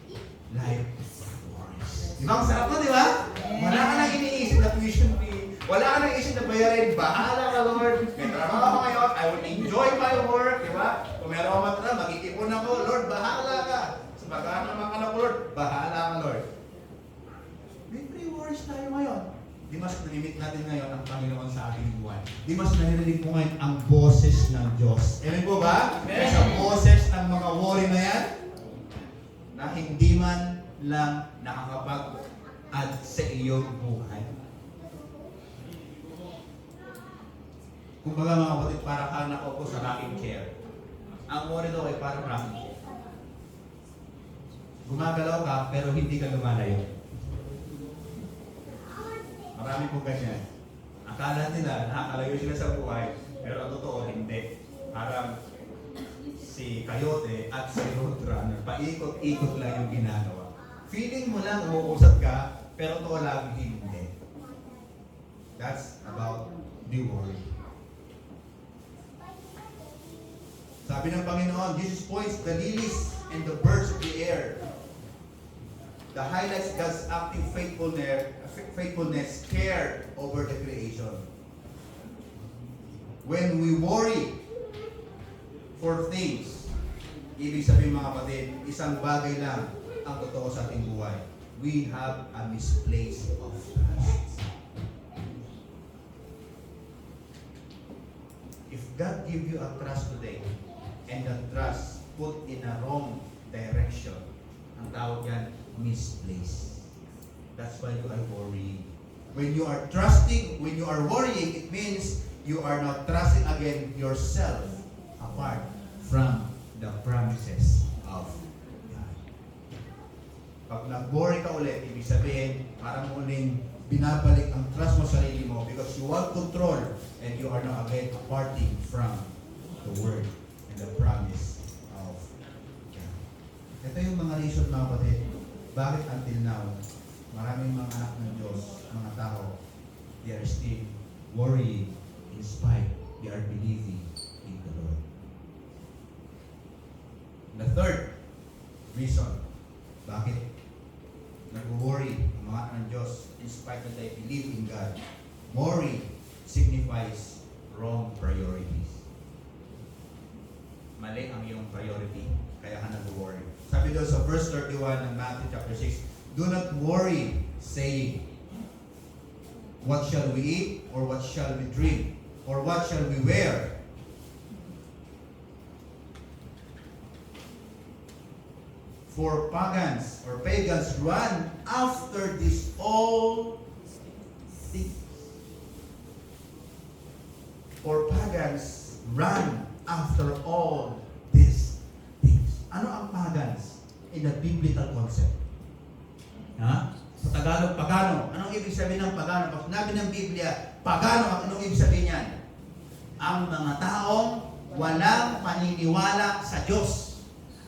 life of worries. Di ba? Ang sarap mo, di ba? Wala ka nang iniisip na tuition fee. Wala ka nang iniisip na bayarin. Bahala ka, Lord. May trabaho ako ngayon. I will enjoy my work. Di ba? Kung meron ako matara, magkikipon ako. Lord, bahala ka. Sa pagkaan ng mga anak ko, Lord, bahala ka, Lord. May free worries tayo ngayon. Di mas nanimit natin ngayon ang Panginoon sa ating buhay. Di mas narinig po ngayon ang boses ng Diyos. Amen po ba? Amen. Sa boses ng mga worry na yan, na hindi man lang nakakapag-add sa iyong buhay. Kung baga mga kapatid, para kang nakaupo sa rocking chair. Ang worry daw ay parang rocking chair. Gumagalaw ka, pero hindi ka lumalayo. Marami pong ganyan. Akala nila, nakakalayo sila sa buhay, pero ang totoo, hindi. Parang si Coyote at si Roadrunner, paikot-ikot lang yung ginagawa. Feeling mo lang umuusat ka, pero totoo lang hindi. That's about the worry. Sabi ng Panginoon, Jesus points the lilies and the birds of the air. The highlights God's active faithfulness, care over the creation. When we worry for things, ibig sabihin mga kapatid, isang bagay lang ang totoo sa ating buhay. We have a misplaced of trust. If God give you a trust today, and the trust put in a wrong direction, ang tawag yan, misplaced. That's why you are worrying. When you are trusting, when you are worrying, it means you are not trusting again yourself apart from the promises of God. Pag nag-worry ka ulit, ibig sabihin, parang muling binabalik ang trust mo sa sarili mo because you want control and you are now again departing from the word and the promise of God. Ito yung mga reason, mga kapatid, bakit until now, maraming mga anak ng Diyos, mga tao, they are still worrying in spite they are believing in the Lord. The third reason, bakit nag-worry ang mga anak ng Diyos in spite that they believe in God. Worry signifies wrong priorities. Mali ang iyong priority, kaya ka nag-worry. Sabi doon sa verse 31 ng Matthew chapter 6, do not worry, saying, what shall we eat, or what shall we drink, or what shall we wear? For pagans run after this all things. For pagans run after all these things. Ano ang pagans in the biblical concept? Ha? Sa Tagalog, pagano. Anong ibig sabihin ng pagano? Pag sinabi ng Biblia, pagano, anong ibig sabihin yan? Ang mga taong walang paniniwala sa Diyos.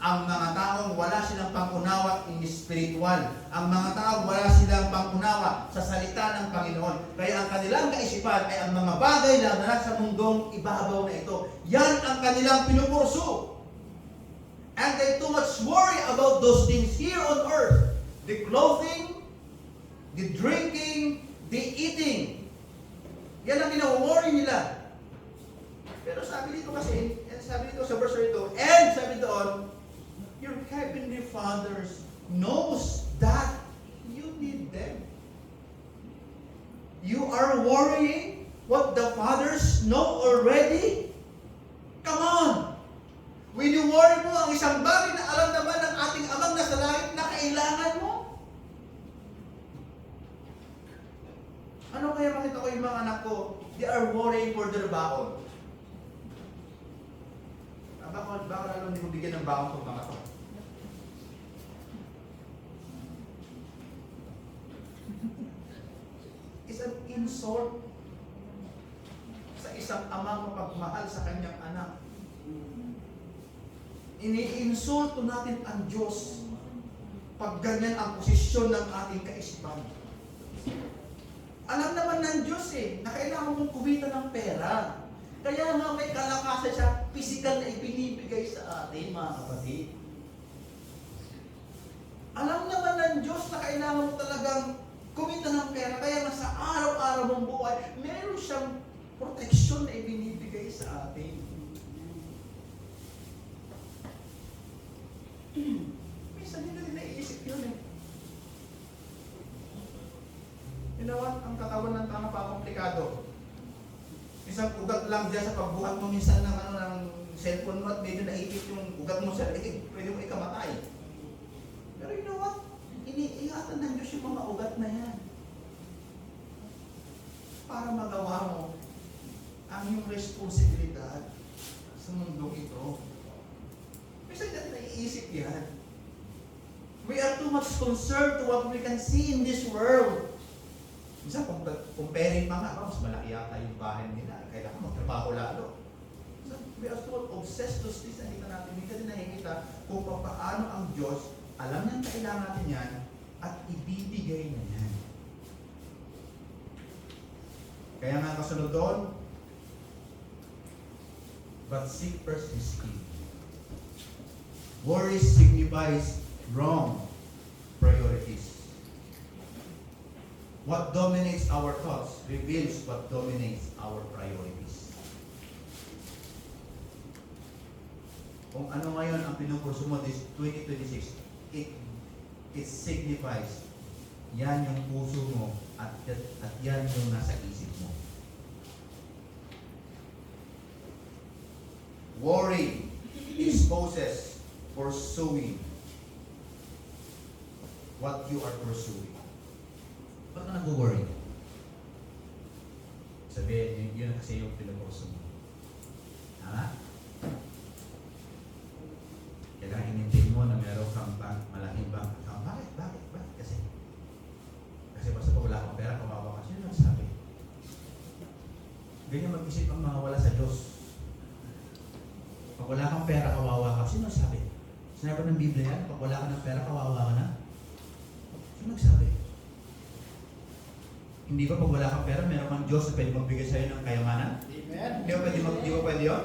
Ang mga taong wala silang pangunawa in spiritual. Ang mga taong wala silang pangunawa sa salita ng Panginoon. Kaya ang kanilang kaisipan ay ang mga bagay lang na nasa mundong ibabaw na ito. Yan ang kanilang pinupursu. And they too much worry about those things here on earth. The clothing, the drinking, the eating. Yan ang pinaworry nila. Pero sabi dito kasi, sabi dito sa verse 32, and sabi doon, your heavenly fathers knows that you need them. You are worrying what the fathers know already? Come on! Wini-worry mo ang isang bagay na alam naman ng ating amang nasa langit na kailangan mo? Ano kaya makita ko yung mga anak ko? They are worrying for their baon. Baka lalo hindi ko bigyan ng baon kung mga to. It's an insult sa isang amang mapagmahal sa kanyang anak. Iniinsulto natin ang Diyos pag ganyan ang posisyon ng ating kaisipan. Alam naman ng Diyos na kailangan mong kumita ng pera. Kaya nga may kalakasan siya, physical na ibinibigay sa atin, mga kapatid. Alam naman ng Diyos na kailangan mo talagang kumita ng pera, kaya nga sa araw-araw mong buhay, meron siyang proteksyon na ibinibigay sa atin. Minsan hindi natin naiisip yun You know what? Ang katawan ng tao pa-komplikado. Isang ugat lang dyan sa pagbuhat mo minsan ng cellphone mo at medyo naipit yung ugat mo sa leeg, pwede mo ikamatay. Pero you know what? Iniingatan ng Diyos yung mga ugat na yan. Para magawa mo ang iyong responsibilidad sa mundong ito. Minsan natin naiisip yan. We are too much concerned to what we can see in this world. Minsan, comparing mga, mas malaki yata yung bahay nila. Kailangan magtrabaho lalo. Minsan, we are so obsessed to this na hindi natin, hindi natin nakikita kung paano ang Diyos, alam niya kailangan natin yan, at ibibigay na yan. Kaya nga kasunod doon, but seek first His kingdom. Worry signifies wrong priorities. What dominates our thoughts reveals what dominates our priorities. Kung ano ngayon ang pinupurso mo this 2026, it signifies yan yung puso mo at yan yung nasa isip mo. Worry exposes pursuing what you are pursuing. Ba't ka nag-worry? Sabihin, yun kasi yung pinupurso mo. Ha? Kailangan i-maintain mo na meron kang malaking bank account. Bakit? Kasi basta pag wala kang pera, Ganyan mag-isip ang mga wala sa Diyos. Pag wala kang pera, kawawa ka. Sino sabi? Sinabi ng Biblia yan, pag wala ka ng pera, kawawa ka na. Sino nagsabi? Hindi ba pag wala kang pera, meron kang Diyos na pwede magbigay sa'yo ng kayamanan? Amen. Di ba pwede yun?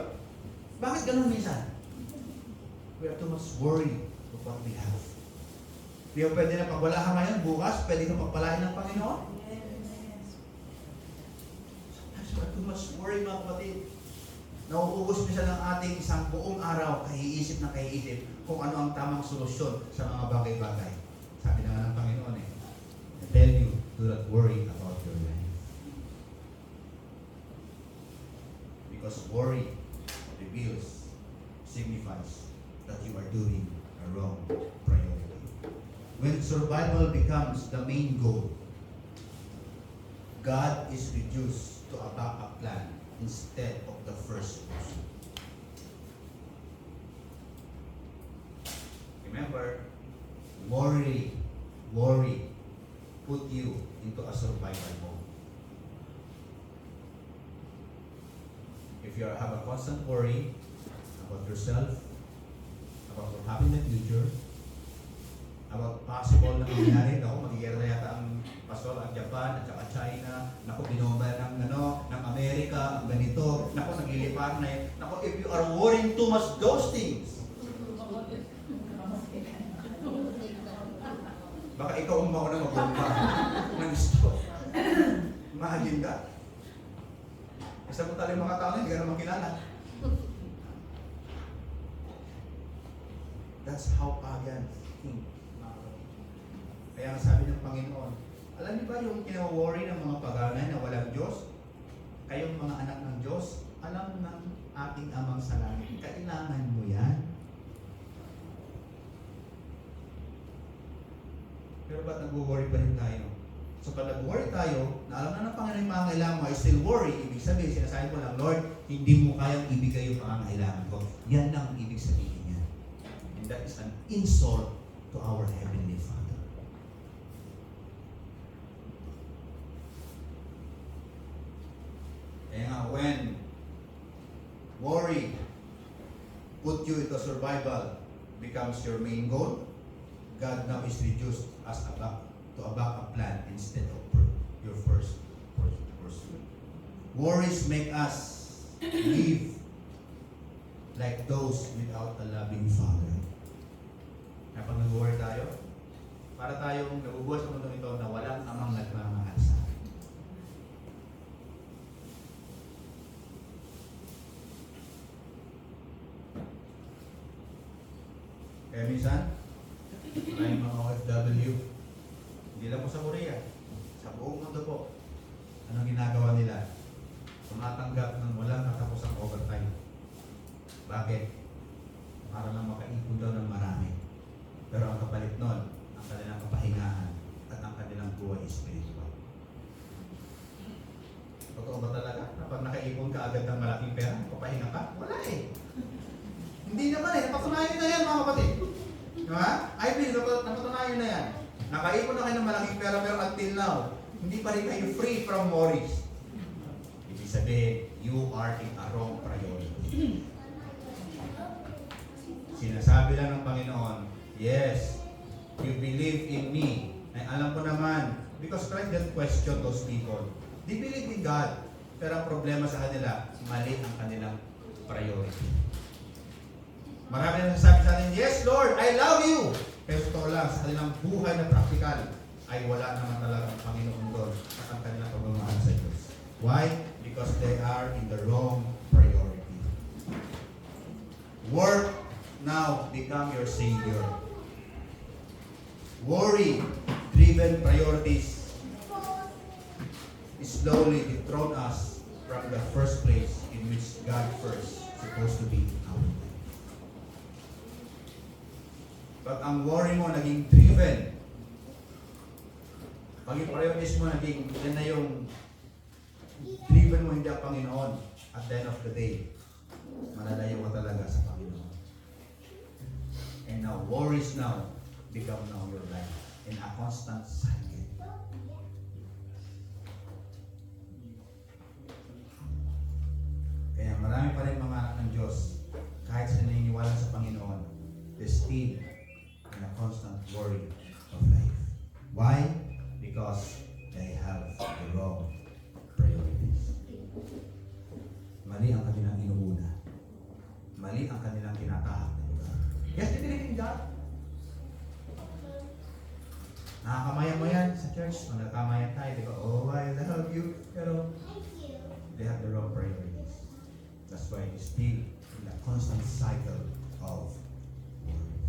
Bakit ganun minsan? We are too much worried of what we have. Di ba pwede na pag wala ka ngayon, bukas, pwede kang pagpalain ng Panginoon? Sometimes we are too much worried, mga kapatid. Nauubos minsan ng ating isang buong araw, kaiisip na kaiisip kung ano ang tamang solusyon sa mga bagay-bagay. Sabi na nga ng Panginoon I tell you, do not worry about your life. Because worry reveals, signifies that you are doing a wrong priority. When survival becomes the main goal, God is reduced to a backup plan instead of the first pursuit. Remember, worry put you into a survival mode. If you have a constant worry about yourself, about what happened in the future, about possible na mangyari, magiging na yata ang pastor ang Japan at saka China, binomba ng Amerika, ang ganito, naglilipat na yun. If you are worrying too much those things, baka ikaw ang mauna mag-bomba ng gusto. Imagine ka. Isa mo tayo mga tao na hindi ka naman kilala. That's how pagan think. Kaya ang sabi ng Panginoon, alam niyo ba yung kinaworry ng mga pagano na walang Diyos? Kayong mga anak ng Diyos, alam ng ating Amang sa langit, kailangan mo yan. Pero ba't nag-worry pa rin tayo? So pag nag-worry tayo, na alam na ng Panginoon yung mga kailangan mo, I still worry, ibig sabihin, sinasabi mo lang, Lord, hindi mo kayang ibigay yung pangangailangan ko. Yan lang ang ibig sabihin niya. And that is an insult to our Heavenly Father. Kaya nga, when worry put you into survival becomes your main goal, God now is reduced as to a backup plan instead of your first pursuit. Worries make us live like those without a loving Father. Kapag nag-worry tayo, para tayong nabubuhay sa mundo ito na walang amang nagmamahal sa atin. Kaya minsan, maraming mga OFW, hindi lang po sa Korea, sa buong mundo po, anong ginagawa nila? Tumatanggap ng walang katapusang overtime. Bakit? Para lang makaipon daw ng marami. Pero ang kapalit nun, ang kanilang kapahingahan at ang kanilang buhay spiritual. Totoo ba talaga? Kapag nakaipon ka agad ng malaking pera, papahinga ka? Wala eh. Hindi naman eh. Napatunayan na yan mga kapatid. Diba? I believe, napatunayan na yan. Nakaipon na kayo ng malaking pera pero until now, hindi pa rin kayo free from worries. Ibig sabihin, you are in a wrong priority. Sinasabi lang ng Panginoon, yes, you believe in me. Ay, alam ko naman, because Christ didn't question those people. They believe in God. Pero ang problema sa kanila, mali ang kanilang priority. Marami na nagsasabi sa atin, yes Lord, I love you. Pero totoo lang, sa kanilang buhay na praktikal, ay wala naman talagang Panginoon doon at ang kanilang pagmamahal sa Diyos. Why? Because they are in the wrong priority. Work now become your savior. Worry-driven priorities slowly dethrone us from the first place in which God first supposed to be our life. Pag ang worry mo naging driven, pag yung priorities mo naging, yan na yung driven mo, hindi ang Panginoon, at the end of the day, malalayo ka talaga sa Panginoon. And now, worries now become now your life in a constant cycle. church, manakamayan tayo, di ba? Oh, I love you. Pero, they have the wrong priorities. That's why it's still in a constant cycle of worries.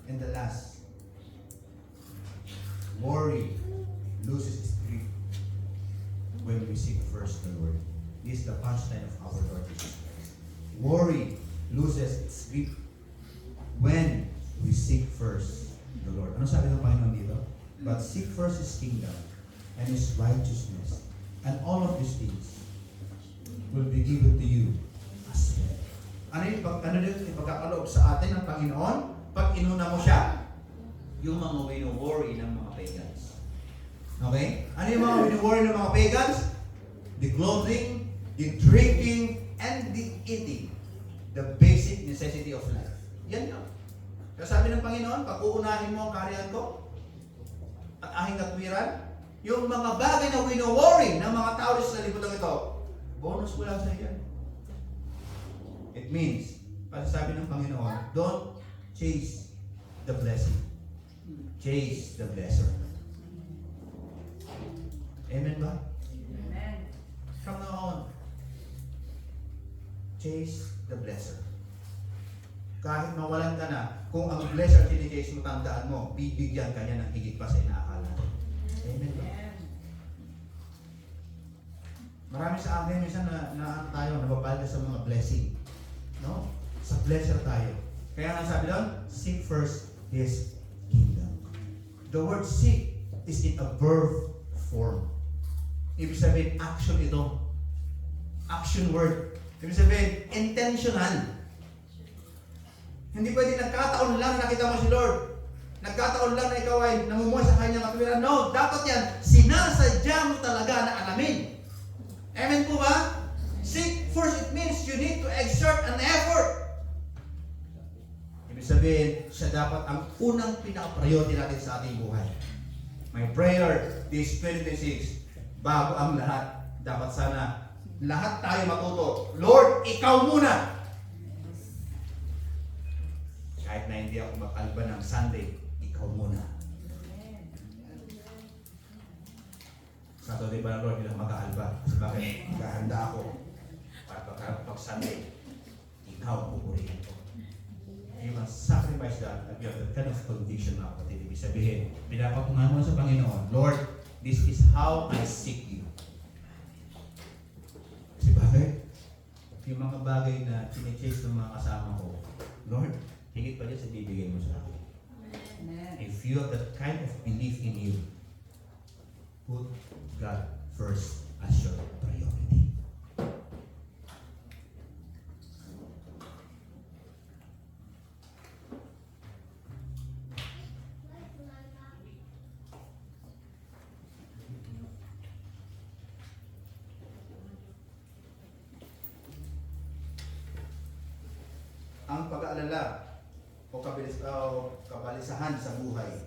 And the last, worry loses its grip when we seek first the Lord. This is the punchline of our Lord Jesus Christ. Worry loses its grip when we seek first the Lord. Ano sabi ng Panginoon dito? But seek first His kingdom and His righteousness, and all of these things will be given to you as well. Ano dito ipagkakaloob sa atin ng Panginoon? Pag inuna mo siya, yung mga wino-worry ng mga pagans. Okay? Ano yung mga wino-worry ng mga pagans? The clothing, the drinking, and the eating. The basic necessity of life. Yan yun. Kaya sabi ng Panginoon, pag uunahin mo ang kaharian ko at aking katwiran, yung mga bagay na wino-worry ng mga tao sa liputan ito, bonus ko lang sa iyo. It means, sabi ng Panginoon, don't chase the blessing. Chase the blesser. Amen ba? Amen. From now on, chase the blesser. Kahit mawalan ka na, kung ang blesser tinichase mo, tandaan mo, bibigyan ka niya ng higit pa sa inaakala mo. Amen ba? Marami sa akin, minsan na tayo, nababalga sa mga blessing. No? Sa blesser tayo. Kaya nga sabi doon, seek first His kingdom. The word seek is in a verb form. Ibig sabihin, action ito. Action word. Ibig sabihin, intentional. Hindi pwede nagkataon lang na nakita mo si Lord. Nagkataon lang na ikaw ay namumuhay sa kanyang katwiran. No, dapat yan, sinasadya mo talaga na alamin. Amen po ba? Seek first, it means you need to exert an effort. Ibig sabihin, siya dapat ang unang pinaka-priority natin sa ating buhay. My prayer this 2026, bago ang lahat, dapat sana lahat tayo matuto. Lord, ikaw muna. Kahit na hindi ako makalba ng Sunday, ikaw muna. Saturday ba na Lord, hindi lang mag-aalba. Kasi bakit? Magahanda ako. Para pag Sunday, ikaw pupurihin ko. You can sacrifice that at your kind of conviction na kapatid. Ibig sabihin, pinapatungan mo sa Panginoon, Lord, this is how I seek you. Kasi bakit? Yung mga bagay na chine-chase ng mga kasama ko, Lord, higit pa dyan sa bibigay mo sa akin. If you have that kind of belief in you, put God first as your priority. Ang pag-aalala o kabalisahan sa buhay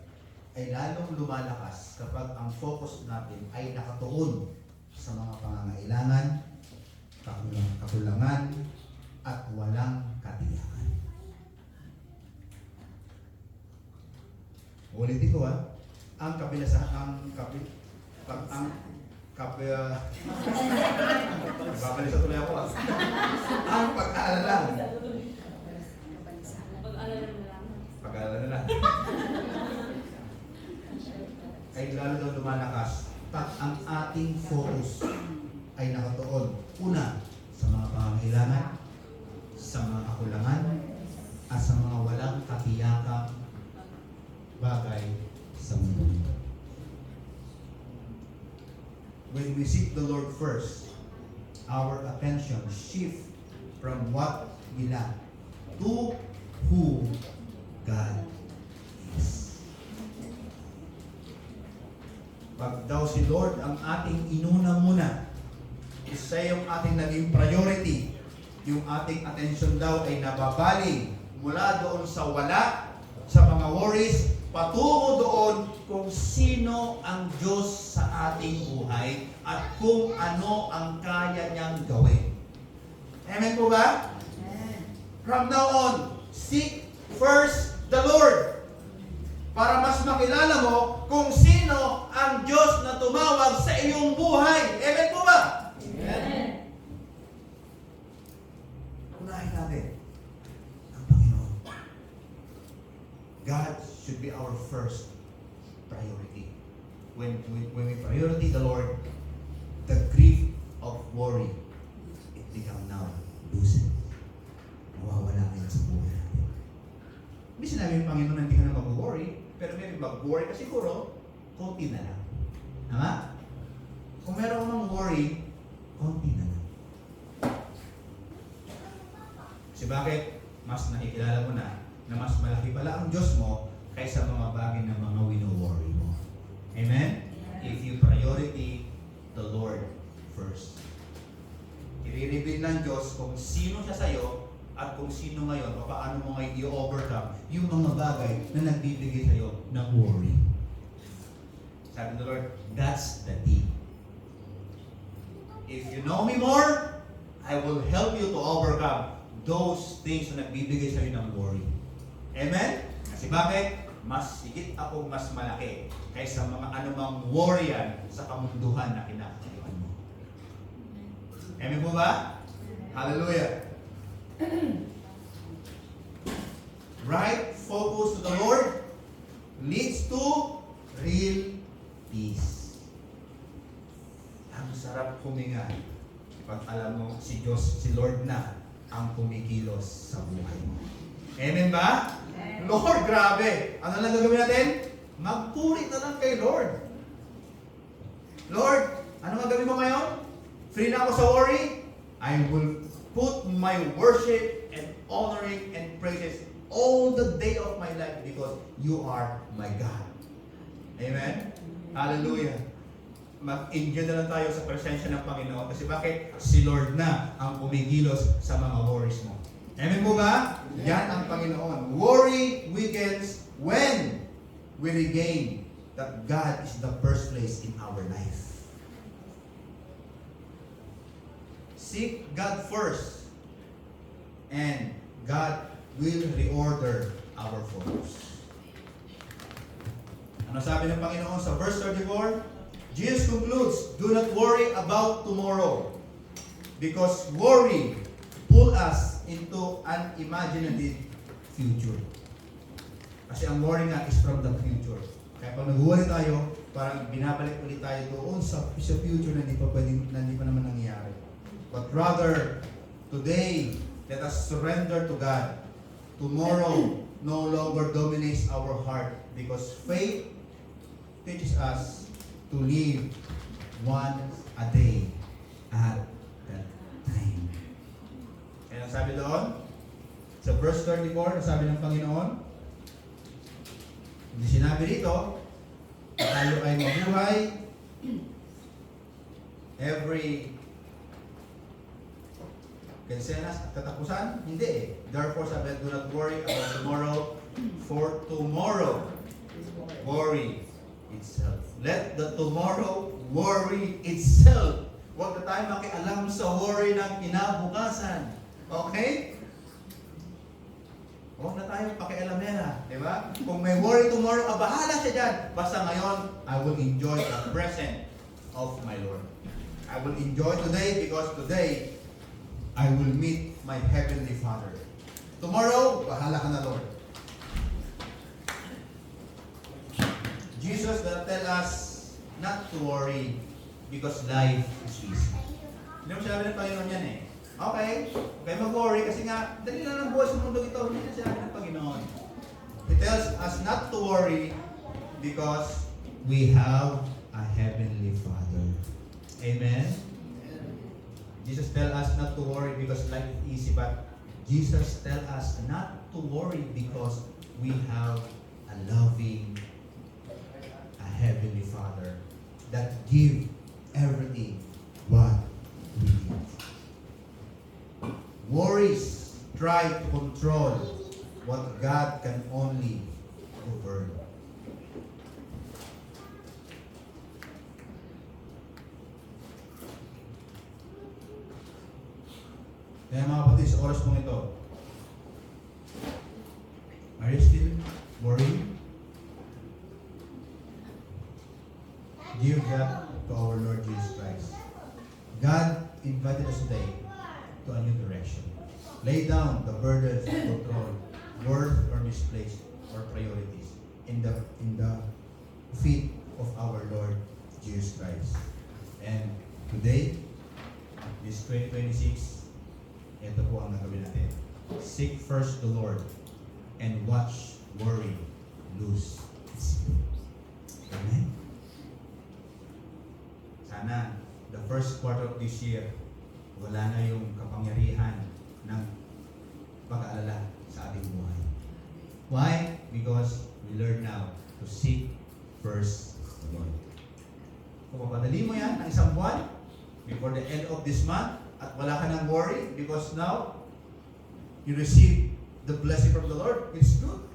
ay lalong lumalakas kapag ang focus natin ay nakatuon sa mga pangangailangan, kakulangan, at walang katiyakan. Ulitin ko ang babalisa tuloy ako ang pag-aalala. Pag-aalala na lang. Ay lalo daw lumalakas pag ang ating focus ay nakatuon una sa mga pangangailangan, sa mga kakulangan, at sa mga walang katiyakang bagay sa mundo. When we seek the Lord first, our attention shift from what we lack to who God is. Pag daw si Lord ang ating inuna muna, isa yung ating naging priority, yung ating attention daw ay nababaling mula doon sa wala, sa mga worries, patungo doon kung sino ang Diyos sa ating buhay at kung ano ang kaya niyang gawin. Amen po ba? From now on, seek first the Lord. makilala mo kung sino ang Diyos na tumawag sa iyong buhay. Amen po ba? Amen. Unahin natin ang Panginoon. God should be our first priority. When we priority the Lord, the grief of worry, it become now loosened. Mawawala ngayon sa buhay natin. Hindi sinabi ng Panginoon na hindi ka na mag-worry, pero maybe mag-worry ka siguro, konti na lang. Tama? Kung meron kang worry, konti na lang. Kasi bakit? Mas nakikilala mo na mas malaki pala ang Diyos mo kaysa mga bagay na mga wino-worry mo. Amen? If you priority the Lord first. I-reveal ng Diyos kung sino siya sa'yo at kung sino ngayon, paano mo ngayon i-overcome yung mga bagay na nagbibigay sa'yo ng worry. Sabi ng Lord, that's the key. If you know me more, I will help you to overcome those things na nagbibigay sa'yo ng worry. Amen? Kasi bakit? Mas higit akong mas malaki kaysa mga anumang worry yan sa kamunduhan na kinakayuan mo. Amen po ba? Hallelujah. Right focus to the Lord leads to real peace. Ang sarap huminga pag alam mo si Diyos, si Lord na ang kumikilos sa buhay mo. Amen ba? Amen. Lord, grabe. Ano lang gagawin natin? Magpuri na lang kay Lord. Lord, ano gagawin mo ngayon? Free na ako sa worry? I will put my worship and honoring and praises all the day of my life because you are my God. Amen? Hallelujah. Mag-enjoy na lang tayo sa presensya ng Panginoon kasi bakit? Si Lord na ang kumikilos sa mga worries mo. Amen po ba? Yan ang Panginoon. Worry weakens when we regain that God is the first place in our life. Seek God first and God will reorder our focus. Ano sabi ng Panginoon sa verse 34? Jesus concludes, do not worry about tomorrow because worry pull us into an imaginative future. Kasi ang worry nga is from the future. Kaya pag nag-worry tayo, parang binabalik ulit tayo doon sa future na hindi pa naman nangyayari. But rather, today, let us surrender to God. Tomorrow no longer dominates our heart because faith teaches us to live one a day at a time. Kaya sabi doon, sa verse 34, sabi ng Panginoon, hindi sinabi dito, tayo ay mabuhay every kinsenas at katapusan? Hindi eh. Therefore, sabi, do not worry about tomorrow, for tomorrow worry itself. Let the tomorrow worry itself. Huwag na tayo makialam sa worry ng kinabukasan. Okay? Huwag na tayo pakialamera. Diba? Kung may worry tomorrow, bahala siya dyan. Basta ngayon, I will enjoy the present of my Lord. I will enjoy today because today, I will meet my Heavenly Father. Tomorrow, bahala ka na, Lord. Jesus will tell us not to worry because life is easy. Hindi mo sinabi ng Panginoon yan eh. Okay, okay mag-worry kasi nga, dali lang ang buhay sa mundo ito. Hindi na sinabi ng Panginoon. He tells us not to worry because we have a Heavenly Father. Amen? Jesus tells us not to worry because life is easy, but Jesus tells us not to worry because we have a loving, a Heavenly Father that give everything what we need. Worries try to control what God can only govern. Kaya mga kapatid, sa oras mong ito, are you still worrying? give that to our Lord Jesus Christ. God invited us today to a new direction. Lay down the burdens of control, worth or misplaced, or priorities in the feet of our Lord Jesus Christ. And today, this 2026, ito po ang nagawin natin. Seek first the Lord and watch worry lose its grip. Amen. Sana, the first quarter of this year, wala na yung kapangyarihan ng pag-aalala sa ating buhay. Why? Because we learn now to seek first the Lord. Kung mapadali mo yan ng isang buwan, before the end of this month, at wala ka ng worry, because now, you receive the blessing from the Lord, it's good.